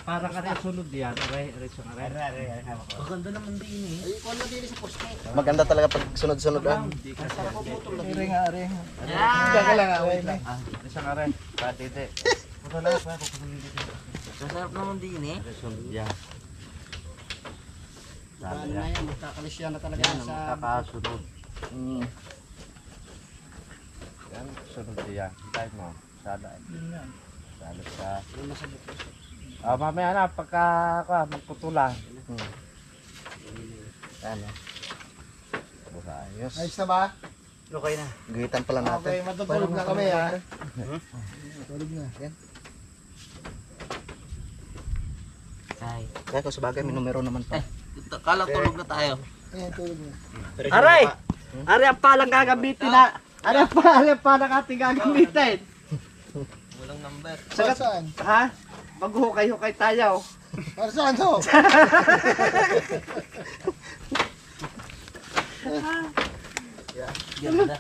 Speaker 7: Para ka na sunod yan. Are.
Speaker 4: Ang ganda naman din eh.
Speaker 2: Ay, kung ano din sa poste.
Speaker 1: Maganda talaga pag sunod-sunod ah.
Speaker 2: Para ko putol na.
Speaker 6: Ring.
Speaker 5: Teka lang, wait lang.
Speaker 7: Isang are. Patite. Puto lang pa.
Speaker 4: Masarap naman din eh.
Speaker 7: Sunod yan.
Speaker 2: Ano na yan, magkakalisya na talaga
Speaker 7: Yan ang
Speaker 2: sa...
Speaker 7: kakasunod. Yan, sunod yan. Hintay mo. Sada. Sada sa... mamaya na, pagka magputulan. Ano? Ayos.
Speaker 5: Ayos na ba?
Speaker 7: Okay na.
Speaker 1: Gitan pala natin.
Speaker 5: Okay, matutulog na kami ha.
Speaker 6: Tulog na.
Speaker 1: Kaya kung sabagay, may numero naman pa.
Speaker 4: Kala tulog na tayo.
Speaker 6: Ayan, tulog na.
Speaker 7: Aray! Aray ang palang gagamitin na. Aray ang palang ating gagamitin.
Speaker 4: Walang number.
Speaker 6: Para saan?
Speaker 7: Ha? Maghukay-hukay tayo.
Speaker 6: Para saan to?
Speaker 4: Ganda.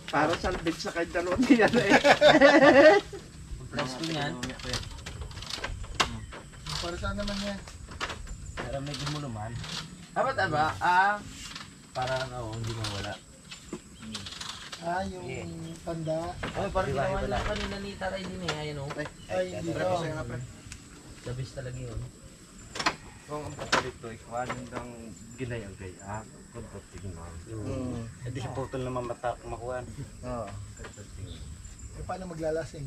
Speaker 7: Para salbid sa kay dalawang niyan eh.
Speaker 4: Price ko yan.
Speaker 6: Para saan naman yan?
Speaker 7: Para may gumuluman.
Speaker 4: Dapat ba? Para ano, hindi mawala.
Speaker 6: Yung tanda.
Speaker 4: Ay, parang ginawa lang kanina ni Tatay din eh. Ayun o.
Speaker 6: Ay, hindi ko.
Speaker 4: Dabis talaga yun.
Speaker 7: Kung ang patalito, ikaw ang ginayang kaya. Kung tingnan.
Speaker 1: Hindi si putol naman mata kumakuha.
Speaker 7: Oo.
Speaker 6: Paano maglalasing?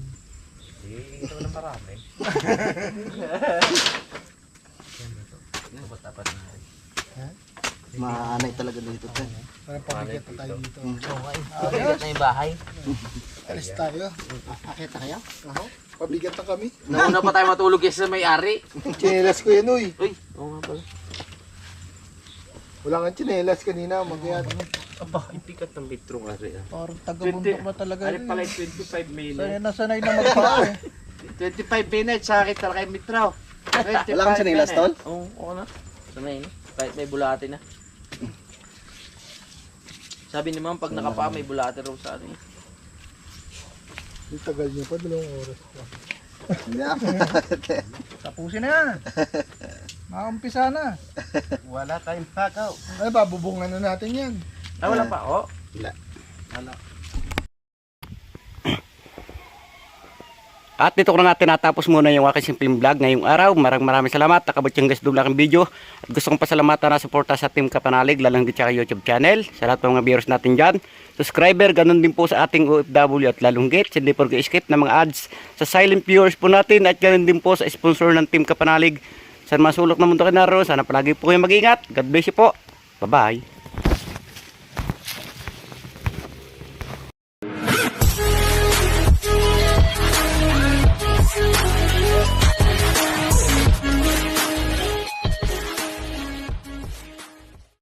Speaker 7: Ito na marami.
Speaker 4: Yan ito. Yan ba tapat na rin?
Speaker 2: Maanay talaga dito.
Speaker 5: Parang pabigat na tayo dito.
Speaker 4: Bigat na yung bahay.
Speaker 5: Alis tayo.
Speaker 3: Akit na kayo?
Speaker 5: Pabigat na kami.
Speaker 4: Nauna pa tayo matulog kaysa sa may-ari.
Speaker 5: Chinelas ko yan, uy.
Speaker 4: Uy, oo nga pala.
Speaker 5: Wala kang chinelas kanina. Magyat.
Speaker 4: Aba, ipikat ng metro nga rin.
Speaker 6: Parang taga-bundok na talaga
Speaker 7: Ano
Speaker 6: yun.
Speaker 7: pala 25 minutes?
Speaker 6: Sanay na sanay na magpao eh.
Speaker 7: 25 minutes sa akin talaga yung metro. 25
Speaker 2: Wala kang sinilas,
Speaker 7: minutes.
Speaker 2: tol?
Speaker 4: Oo na. Sanay na. Kahit may bulate na. Sabi ni ma'am, pag nakapa may bulate raw sa ano.
Speaker 5: Yung tagal niyo pa, 2 oras pa.
Speaker 6: Tapusin na yan. Maumpisa na.
Speaker 3: Wala tayong pakaw.
Speaker 5: Ay, babubungan na natin yan.
Speaker 7: Ah, wala pa, oh.
Speaker 1: At dito ko na nga tinatapos muna yung aking simpleng vlog ngayong araw. Maraming salamat. Nakabot yung guys doon aking video. At gusto kong pasalamatan na suporta sa Team Kapanalig, lalang din sa YouTube channel. Sa lahat ng mga viewers natin dyan. Subscriber, ganun din po sa ating OFW at lalong gate. Hindi po skip ng mga ads sa silent viewers po natin. At ganun din po sa sponsor ng Team Kapanalig. Sa masulok na mundo kayo naroon. Sana palagi po kayo mag-ingat. God bless you po. Bye-bye.